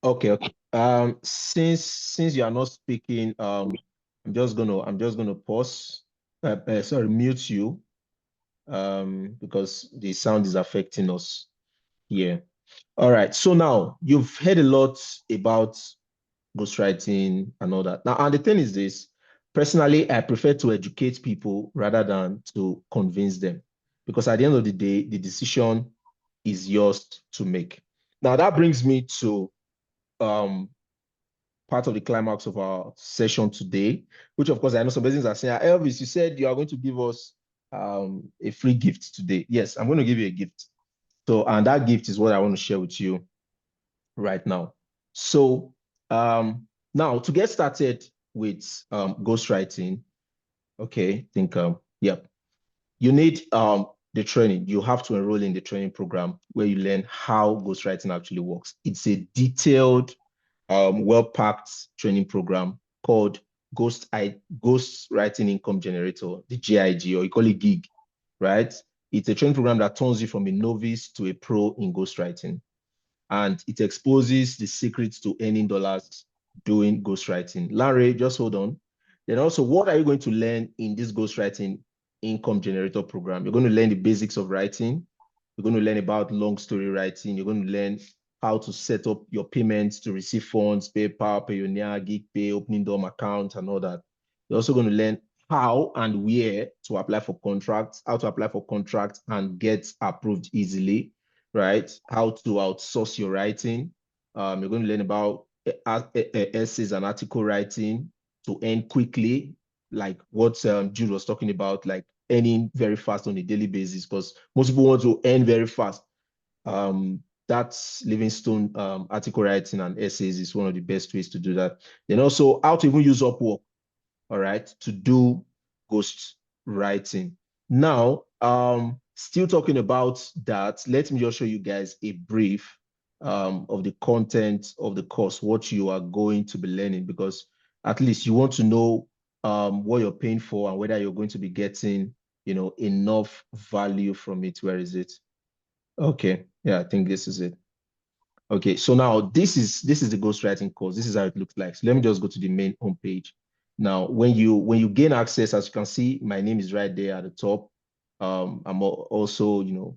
Okay, okay. Since you are not speaking, I'm just gonna pause. Sorry, mute you. Because the sound is affecting us here. All right. So now you've heard a lot about ghostwriting and all that. Now, and the thing is this, personally, I prefer to educate people rather than to convince them, because at the end of the day, the decision is yours to make. Now, that brings me to part of the climax of our session today, which of course I know some persons are saying, Elvis, you said you are going to give us a free gift today. Yes, I'm going to give you a gift. So, and that gift is what I want to share with you right now. So now to get started with ghostwriting, okay, I think yep, you need the training. You have to enroll in the training program where you learn how ghostwriting actually works. It's a detailed, well-packed training program called Ghostwriting Income Generator, the GIG, or you call it GIG, right? It's a training program that turns you from a novice to a pro in ghostwriting, and it exposes the secrets to earning dollars doing ghostwriting. Larry, just hold on. Then also, what are you going to learn in this ghostwriting income generator program? You're going to learn the basics of writing. You're going to learn about long story writing. You're going to learn how to set up your payments to receive funds, PayPal, Payoneer, GigPay, opening DOM account, and all that. You're also going to learn how and where to apply for contracts, how to apply for contracts and get approved easily, right? How to outsource your writing. You're going to learn about essays and article writing to earn quickly, like what Jude was talking about, like earning very fast on a daily basis, because most people want to earn very fast. That's Livingstone article writing and essays is one of the best ways to do that. Then also how to even use Upwork, all right, to do ghost writing. Now, still talking about that, let me just show you guys a brief of the content of the course, what you are going to be learning, because at least you want to know what you're paying for and whether you're going to be getting, enough value from it. Where is it? Okay, yeah, I think this is it. Okay, so now this is the ghostwriting course. This is how it looks like. So let me just go to the main homepage. Now, when you gain access, as you can see, my name is right there at the top. I'm also,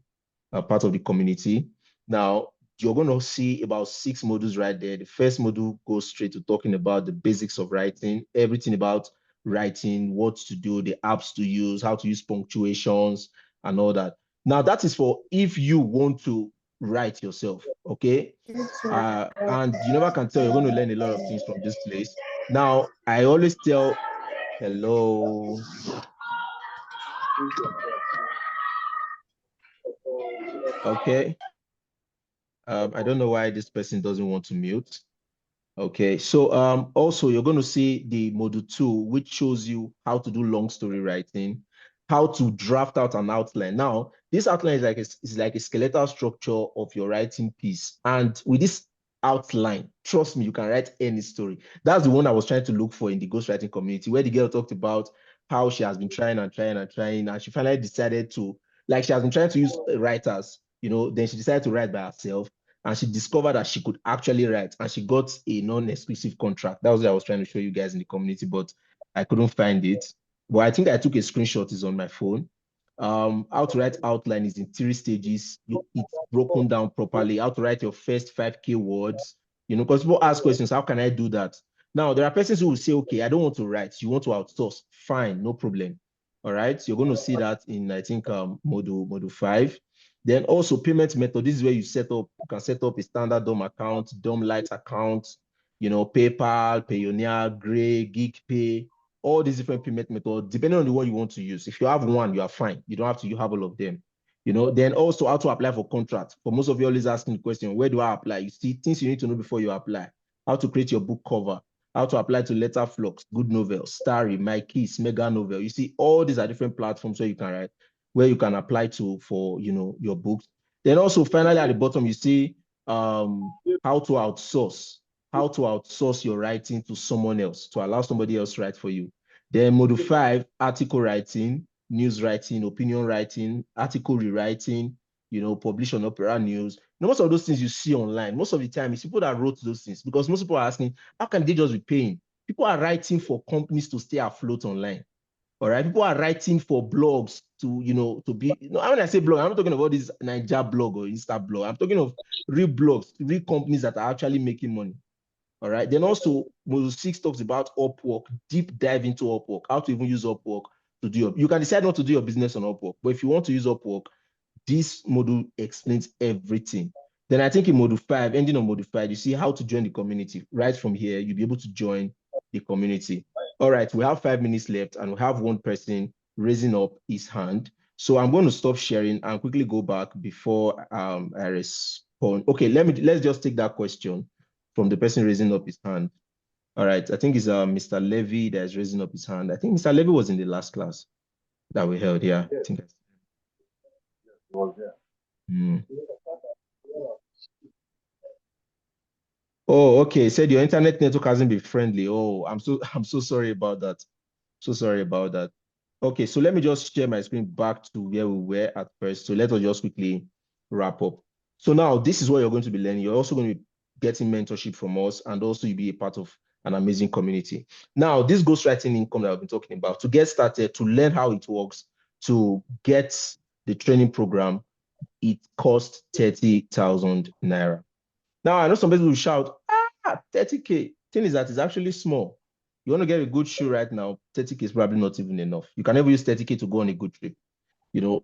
a part of the community. Now, you're going to see about 6 modules right there. The first module goes straight to talking about the basics of writing, everything about writing, what to do, the apps to use, how to use punctuations, and all that. Now, that is for if you want to write yourself, okay? And you never can tell, you're going to learn a lot of things from this place. Now, I always tell, hello. Okay. I don't know why this person doesn't want to mute. Okay, so also you're going to see the module 2, which shows you how to do long story writing, how to draft out an outline. Now, this outline is like a skeletal structure of your writing piece. And with this outline, trust me, you can write any story. That's the one I was trying to look for in the ghostwriting community, where the girl talked about how she has been trying and trying and trying, and she finally decided to, like, she has been trying to use writers, then she decided to write by herself. and she discovered that she could actually write, and she got a non-exclusive contract. That was what I was trying to show you guys in the community, but I couldn't find it. But I think I took a screenshot, it's on my phone. How to write outline is in 3 stages. It's broken down properly. How to write your first 5K words, because people ask questions, how can I do that? Now, there are persons who will say, okay, I don't want to write. You want to outsource. Fine, no problem. All right. So you're going to see that in, I think, module 5. Then also payment method. This is where you can set up a standard DOM account, DOM Lite account, PayPal, Payoneer, Gray, GeekPay, all these different payment methods, depending on the one you want to use. If you have one, you are fine. You don't have to have all of them. Then also how to apply for contract. For most of you always asking the question, where do I apply? You see things you need to know before you apply. How to create your book cover, how to apply to Letterflux, Good Novel, Starry, My Kiss, Mega Novel. You see, all these are different platforms where you can write, where you can apply to for your books. Then also finally at the bottom, you see how to outsource your writing to someone else, to allow somebody else to write for you. Then module 5, article writing, news writing, opinion writing, article rewriting, publish on Opera News. Most of those things you see online, most of the time it's people that wrote those things, because most people are asking, how can they just be paying? People are writing for companies to stay afloat online. All right. People are writing for blogs to be, when I say blog, I'm not talking about this Niger blog or Insta blog. I'm talking of real blogs, real companies that are actually making money. All right. Then also, module 6 talks about Upwork, deep dive into Upwork, how to even use Upwork to do you can decide not to do your business on Upwork, but if you want to use Upwork, this module explains everything. Then I think in module 5, ending on module 5, you see how to join the community. Right from here, you'll be able to join the community. All right, we have 5 minutes left, and we have one person raising up his hand. So I'm going to stop sharing and quickly go back before I respond. Okay, let's just take that question from the person raising up his hand. All right, I think it's Mr. Levy that is raising up his hand. I think Mr. Levy was in the last class that we held. Yeah, I think. Oh, okay. Said your internet network hasn't been friendly. Oh, I'm so sorry about that. So sorry about that. Okay, so let me just share my screen back to where we were at first. So let us just quickly wrap up. So now this is what you're going to be learning. You're also going to be getting mentorship from us, and also you'll be a part of an amazing community. Now, this ghostwriting income that I've been talking about, to get started, to learn how it works, to get the training program, it costs 30,000 Naira. Now, I know some people will shout, 30K. Thing is that it's actually small. You want to get a good shoe right now, 30K is probably not even enough. You can never use 30K to go on a good trip,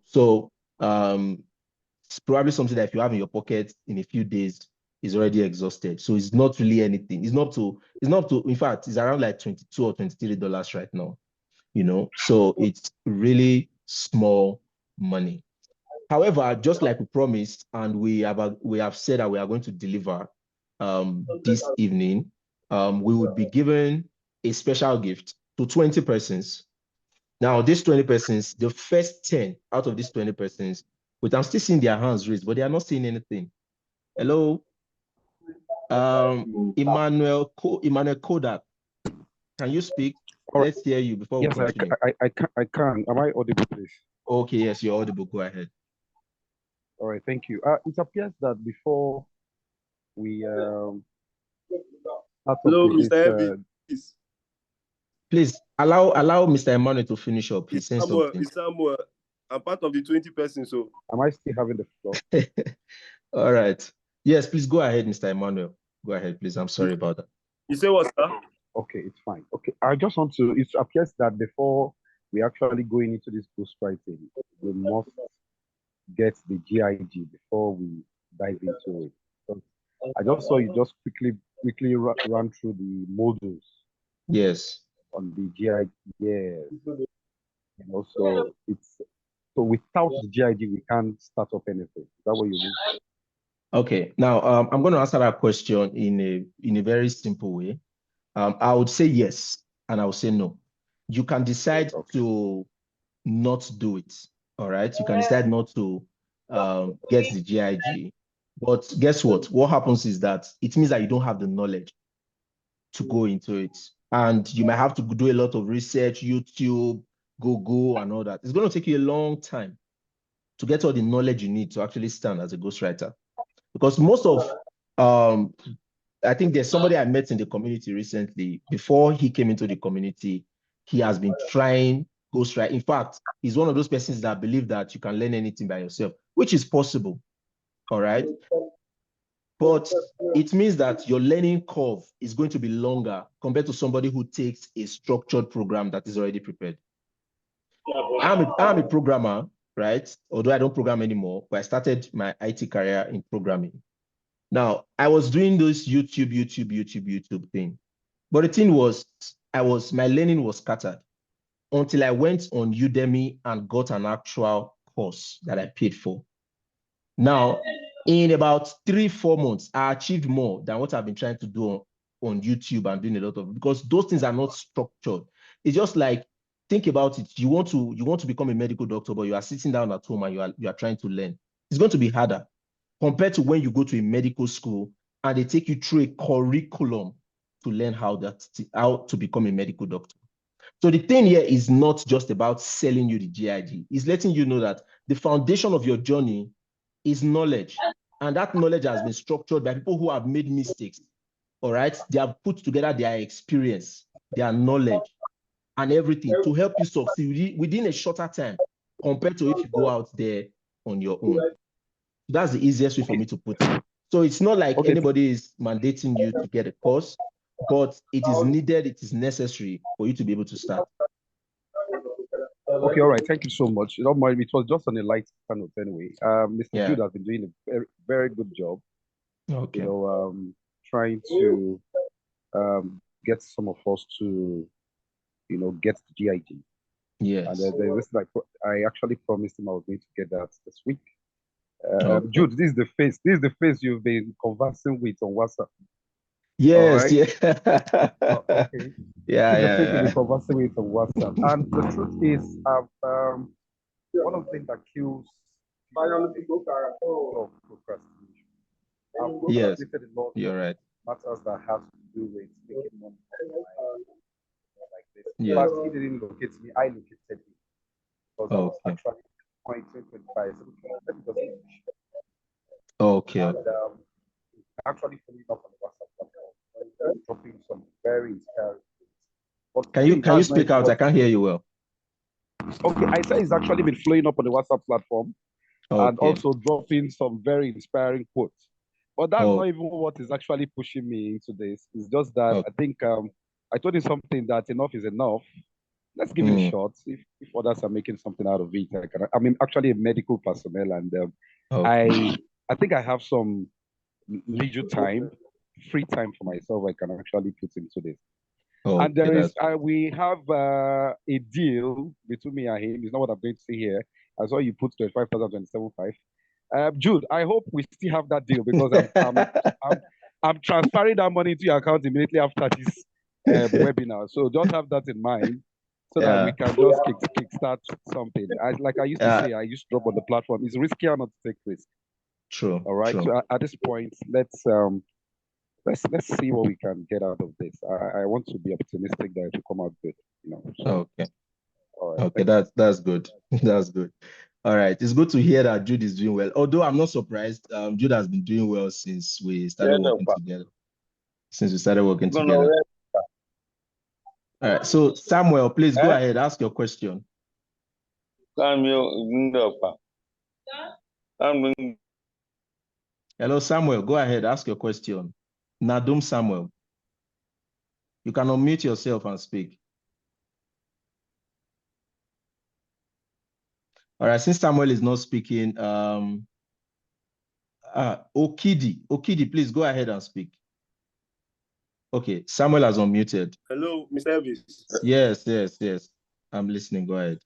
So it's probably something that if you have in your pocket in a few days, is already exhausted. So it's not really anything. It's not to, in fact, it's around like $22 or $23 right now, So it's really small money. However, just like we promised, and we have said that we are going to deliver this evening, we would be giving a special gift to 20 persons. Now, these 20 persons, the first 10 out of these 20 persons, but I'm still seeing their hands raised, but they are not saying anything. Hello? Emmanuel Kodak, can you speak? Right. Let's hear you before yes, we continue. I can. Am I audible, please? Okay, yes, you're audible. Go ahead. All right, thank you. It appears that before we start Hello, with Mr. this, Please allow Mr. Emmanuel to finish up. He's saying something. Samuel. I'm part of the 20 persons, so. Am I still having the floor? All right. Yes, please go ahead, Mr. Emmanuel. Go ahead, please. I'm sorry about that. You say what, sir? Okay, it's fine. Okay, I just want to, it appears that before we actually going into this ghostwriting, we must get the GIG before we dive into it. So I just saw you just quickly run through the modules. Yes. On the GIG, yes. So without the GIG, we can't start up anything. Is that what you mean? Okay. Now, I'm going to answer that question in a very simple way. I would say yes, and I would say no. You can decide to not do it. All right. You can decide not to get the GIG. But guess what? What happens is that it means that you don't have the knowledge to go into it. And you might have to do a lot of research, YouTube, Google, and all that. It's going to take you a long time to get all the knowledge you need to actually stand as a ghostwriter. Because most of I think there's somebody I met in the community recently. Before he came into the community, he has been trying ghostwriting. In fact, he's one of those persons that believe that you can learn anything by yourself, which is possible. All right. But it means that your learning curve is going to be longer compared to somebody who takes a structured program that is already prepared. I'm a programmer, right? Although I don't program anymore, but I started my IT career in programming. Now, I was doing this YouTube thing. But the thing was, my learning was scattered until I went on Udemy and got an actual course that I paid for. Now, in about 3-4 months, I achieved more than what I've been trying to do on YouTube and doing a lot of, because those things are not structured. It's just like, think about it. You want to become a medical doctor, but you are sitting down at home and you are trying to learn. It's going to be harder compared to when you go to a medical school and they take you through a curriculum to learn how to become a medical doctor. So the thing here is not just about selling you the GIG. It's letting you know that the foundation of your journey is knowledge. And that knowledge has been structured by people who have made mistakes. All right. They have put together their experience, their knowledge, and everything to help you succeed within a shorter time compared to if you go out there on your own. That's the easiest way for me to put it. So it's not like anybody is mandating you to get a course, but it is needed, it is necessary for you to be able to start. Okay, all right. Thank you so much. You don't mind, it was just on a light note anyway. Mr. Jude has been doing a very, very good job. Okay. Trying to get some of us to, get the GIG. Yes. And there's this, I actually promised him I was going to get that this week. Jude, this is the face. This is the face you've been conversing with on WhatsApp. Yes. Right? Yeah. Okay. Yeah. This is the face you've been conversing with on WhatsApp. And the truth is, one of the things that kills procrastination. Yes. You're right. Matters that have to do with making money like this. Yes. But he didn't locate me, I located him. Because I was actually pointing 25. So let me just finish. Okay. And actually following up on the WhatsApp platform, dropping some very inspiring things. But can you speak out? I can't hear you well. Okay, I said it's actually been flowing up on the WhatsApp platform and also dropping some very inspiring quotes. But that's not even what is actually pushing me into this. It's just that I think I told you something that enough is enough. Let's give it a shot. If others are making something out of it, I'm actually a medical personnel, and I think I have some leisure time, free time for myself. I can actually put into this. And there is, we have a deal between me and him. It's not what I'm going to say here. I saw you put 25,027.5. Jude, I hope we still have that deal because I'm transferring that money into your account immediately after this webinar. So just have that in mind so that we can just kickstart something. Like I used to say, I used to drop on the platform. It's riskier not to take risk. True. All right. True. So at this point, let's see what we can get out of this. I want to be optimistic that it will come out good. So, okay. All right. Okay, that's good. That's good. All right. It's good to hear that Jude is doing well. Although I'm not surprised. Jude has been doing well since we started working together. All right. So Samuel, please go ahead. Ask your question. Hello, Samuel. Go ahead. Ask your question. Nadum Samuel. You can unmute yourself and speak. All right. Since Samuel is not speaking, Okidi, please go ahead and speak. Okay, Samuel has unmuted. Hello, Mr. Elvis. Yes. I'm listening. Go ahead.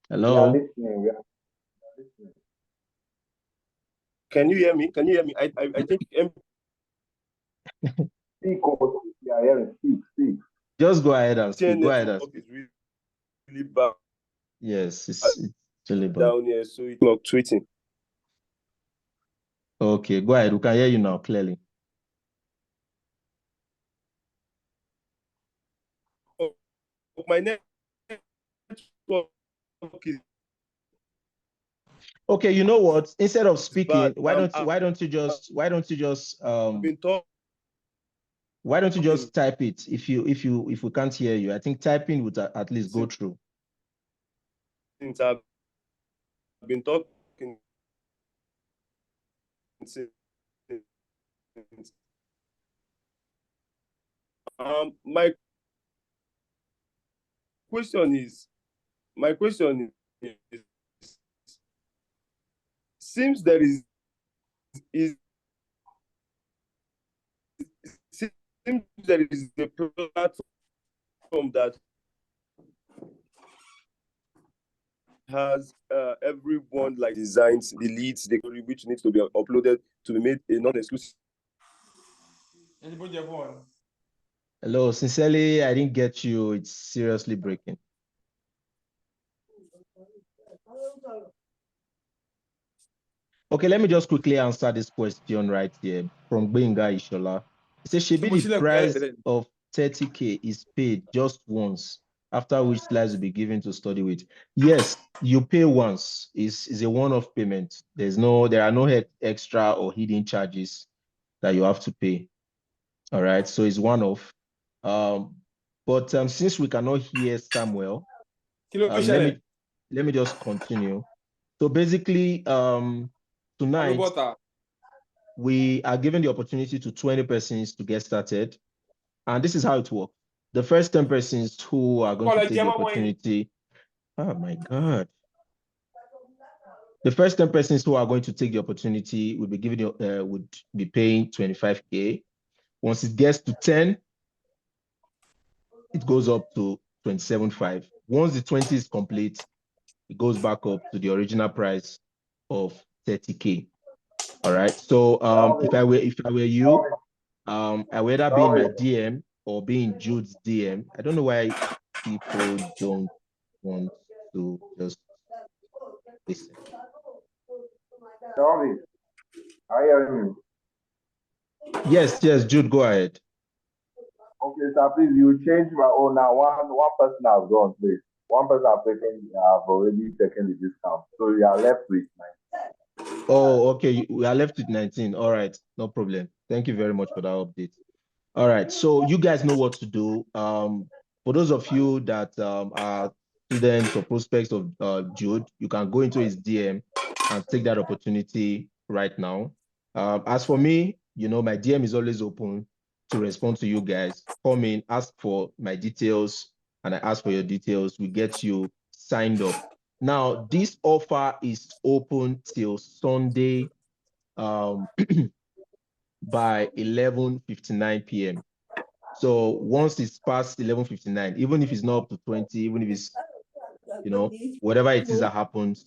Hello. We are listening. Can you hear me? I think. Speak, we are hearing. Speak. Just go ahead and speak. Go ahead and speak. It's really bad. Yes, it's really bad. Down here, so it's fluctuating. Okay, go ahead. We can hear you now clearly. My network Okay, you know what? Instead of speaking, bad. why don't you just type it if we can't hear you? I think typing would at least go through. Since I've been talking since my question is seems there is a platform that has everyone like designs, the leads, which needs to be uploaded to be made a non-exclusive. Hello, sincerely, I didn't get you. It's seriously breaking. Okay, let me just quickly answer this question right here from Benga Ishola. It says, should be the price of 30K is paid just once, after which slides will be given to study with. Yes, you pay once. Is a one-off payment. There are no extra or hidden charges that you have to pay. All right, so it's one-off. But since we cannot hear Samuel, let me just continue. So basically, tonight we are given the opportunity to 20 persons to get started, and this is how it works. The first 10 persons who are going to take the opportunity. Oh my God. The first 10 persons who are going to take the opportunity will be given would be paying 25K. Once it gets to 10, it goes up to 27.5. Once the 20 is complete, it goes back up to the original price of 30K. All right. So if I were you, I would either be in my DM or be in Jude's DM. I don't know why people don't want to just listen. Tell me, are you hearing me? Yes, Jude, go ahead. Okay, sir, please, you change my own now. One person has gone, please. One person have already taken the discount. So you are left with 9. Oh, okay. We are left with 19. All right, no problem. Thank you very much for that update. All right, so you guys know what to do. For those of you that are students or prospects of Jude, you can go into his DM and take that opportunity right now. As for me, my DM is always open to respond to you guys. Come in, ask for my details, and I ask for your details. We get you signed up. Now, this offer is open till Sunday by 11:59 p.m. So once it's past 11:59, even if it's not up to 20, even if it's, whatever it is that happens,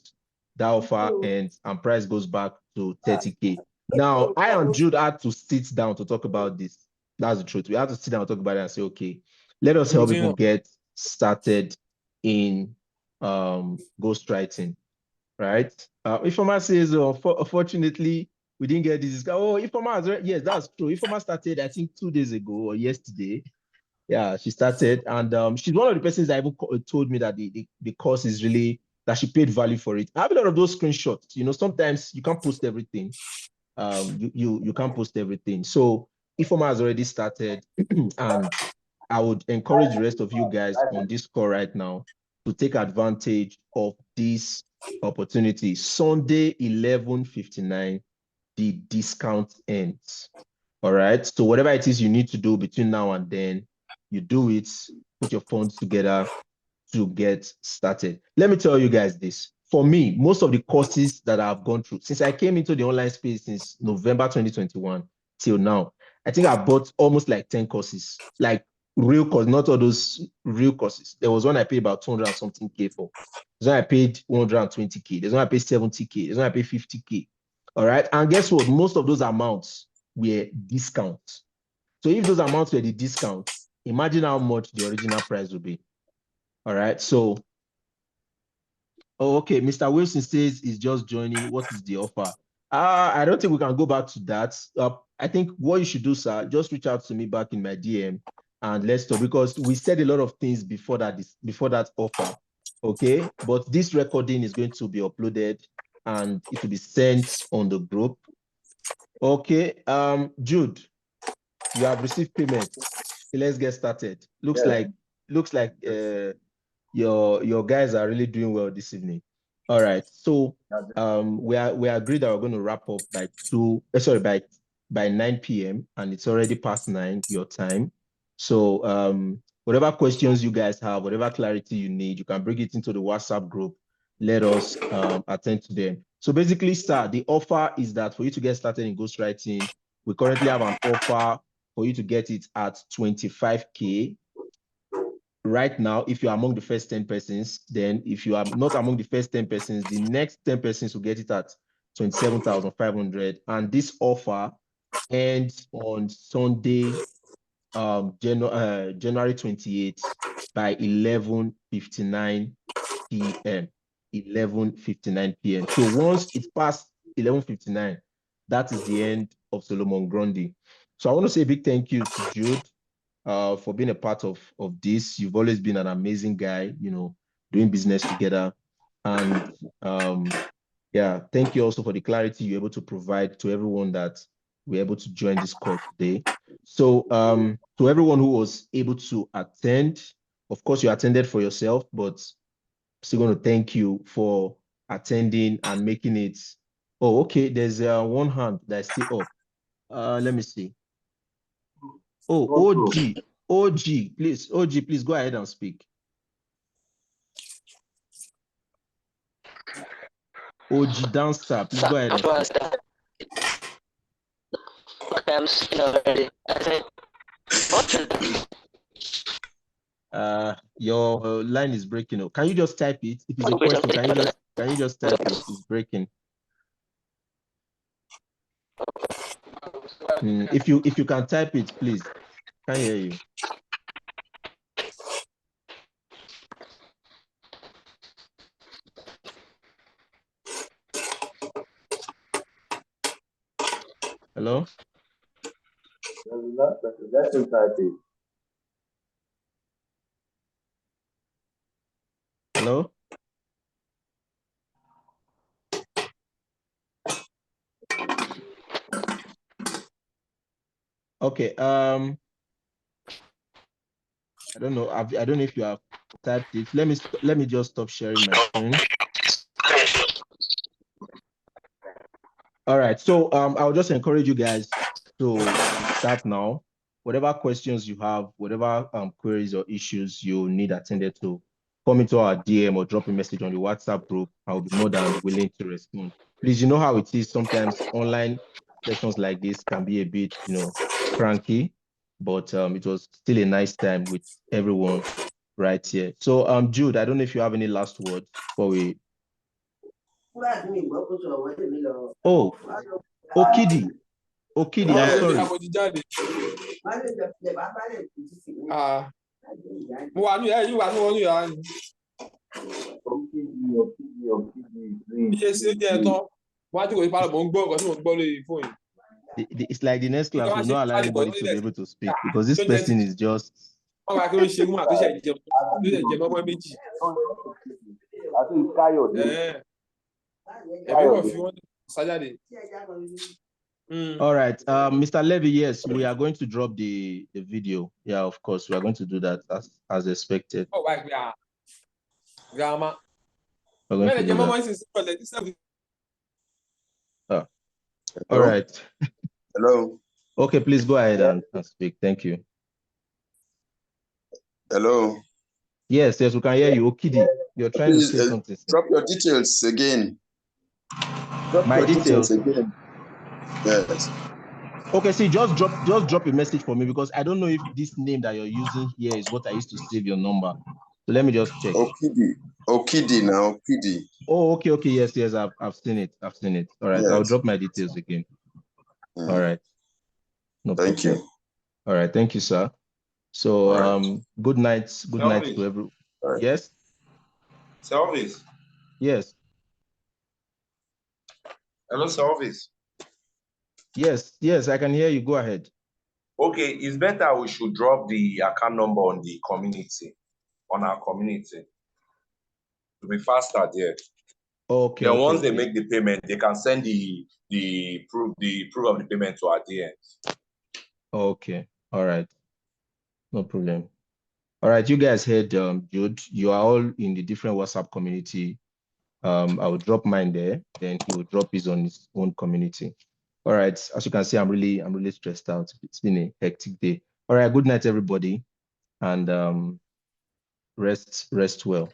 that offer ends and price goes back to 30K. Now, I and Jude had to sit down to talk about this. That's the truth. We had to sit down and talk about it and say, okay, let us help people get started in ghostwriting, right? Ifeoma says, unfortunately, we didn't get this. Oh, Ifeoma has already, yes, that's true. Ifeoma started, I think, 2 days ago or yesterday. Yeah, she started, and she's one of the persons that even told me that the course is really, that she paid value for it. I have a lot of those screenshots. Sometimes you can't post everything. You can't post everything. So Ifeoma has already started, and I would encourage the rest of you guys on this call right now to take advantage of this opportunity. Sunday, 11:59, the discount ends. All right. So whatever it is you need to do between now and then, you do it, put your funds together to get started. Let me tell you guys this. For me, most of the courses that I've gone through, since I came into the online space since November 2021 till now, I think I bought almost like 10 courses, like real courses, not all those real courses. There was one I paid about 200 and something K for. There's one I paid 120K. There's one I paid 70K. There's one I paid 50K. All right. And guess what? Most of those amounts were discounts. So if those amounts were the discount, imagine how much the original price would be. All right. So, okay. Mr. Wilson says he's just joining. What is the offer? I don't think we can go back to that. I think what you should do, sir, just reach out to me back in my DM and let's talk, because we said a lot of things before that offer. Okay, but this recording is going to be uploaded and it will be sent on the group. Okay, Jude, you have received payment. Let's get started. Looks like your guys are really doing well this evening. All right, so we agreed that we're going to wrap up by by 9 p.m. and it's already past 9 your time. So whatever questions you guys have, whatever clarity you need, you can bring it into the WhatsApp group. Let us attend to them. So basically, sir, the offer is that for you to get started in ghostwriting, we currently have an offer for you to get it at 25K. Right now, if you're among the first 10 persons, then if you are not among the first 10 persons, the next 10 persons will get it at 27,500. And this offer ends on Sunday, January 28th by 11:59 p.m. 11:59 p.m. So once it's past 11:59, that is the end of Solomon Grundy. So I want to say a big thank you to Jude for being a part of this. You've always been an amazing guy, doing business together. And yeah, thank you also for the clarity you're able to provide to everyone that we're able to join this call today. So to everyone who was able to attend, of course you attended for yourself, but I'm still going to thank you for attending and making it. Oh, okay, there's one hand that's still up. Let me see. Oh, OG, please go ahead and speak. OG Dancer, please go ahead and speak. I'm still already. Your line is breaking. Can you just type it? If it's a question, can you just type it? It's breaking. If you can type it, please. Can't hear you. Hello? Let him type it. Hello? Okay. I don't know. I don't know if you have typed it. Let me just stop sharing my screen. All right. So I'll just encourage you guys to start now. Whatever questions you have, whatever queries or issues you need attended to, come into our DM or drop a message on the WhatsApp group. I'll be more than willing to respond. Please, you know how it is. Sometimes online sessions like this can be a bit, cranky, but it was still a nice time with everyone right here. So Jude, I don't know if you have any last words before we. Oh, Okidi, I'm sorry. It's like the next class will not allow anybody to be able to speak because this person is just. I think Kayode. All right, Mr. Levy, yes, we are going to drop the video. Yeah, of course, we are going to do that as expected. Oh, right, yeah. Grandma. We're going to do that. Oh. All right. Hello. Okay, please go ahead and speak. Thank you. Hello. Yes, we can hear you. Okidi, you're trying to say something. Drop your details again. My details again. Yes. Okay, see, just drop a message for me because I don't know if this name that you're using here is what I used to save your number. So let me just check. Okidi now, Okidi. Oh, okay, yes, I've seen it. All right, yes. I'll drop my details again. All right. No problem. Thank you. All right, thank you, sir. So good night to everyone. Right. Yes? Service. Yes. Hello, service. Yes, I can hear you. Go ahead. Okay, it's better we should drop the account number on the community, on our community. to be faster there. Okay. Then okay, once they okay. make the payment, they can send the proof of the payment to our DMs. Okay. All right. No problem. All right. You guys heard Jude. You are all in the different WhatsApp community. I will drop mine there. Then he will drop his on his own community. All right. As you can see, I'm really stressed out. It's been a hectic day. All right. Good night, everybody, and rest well.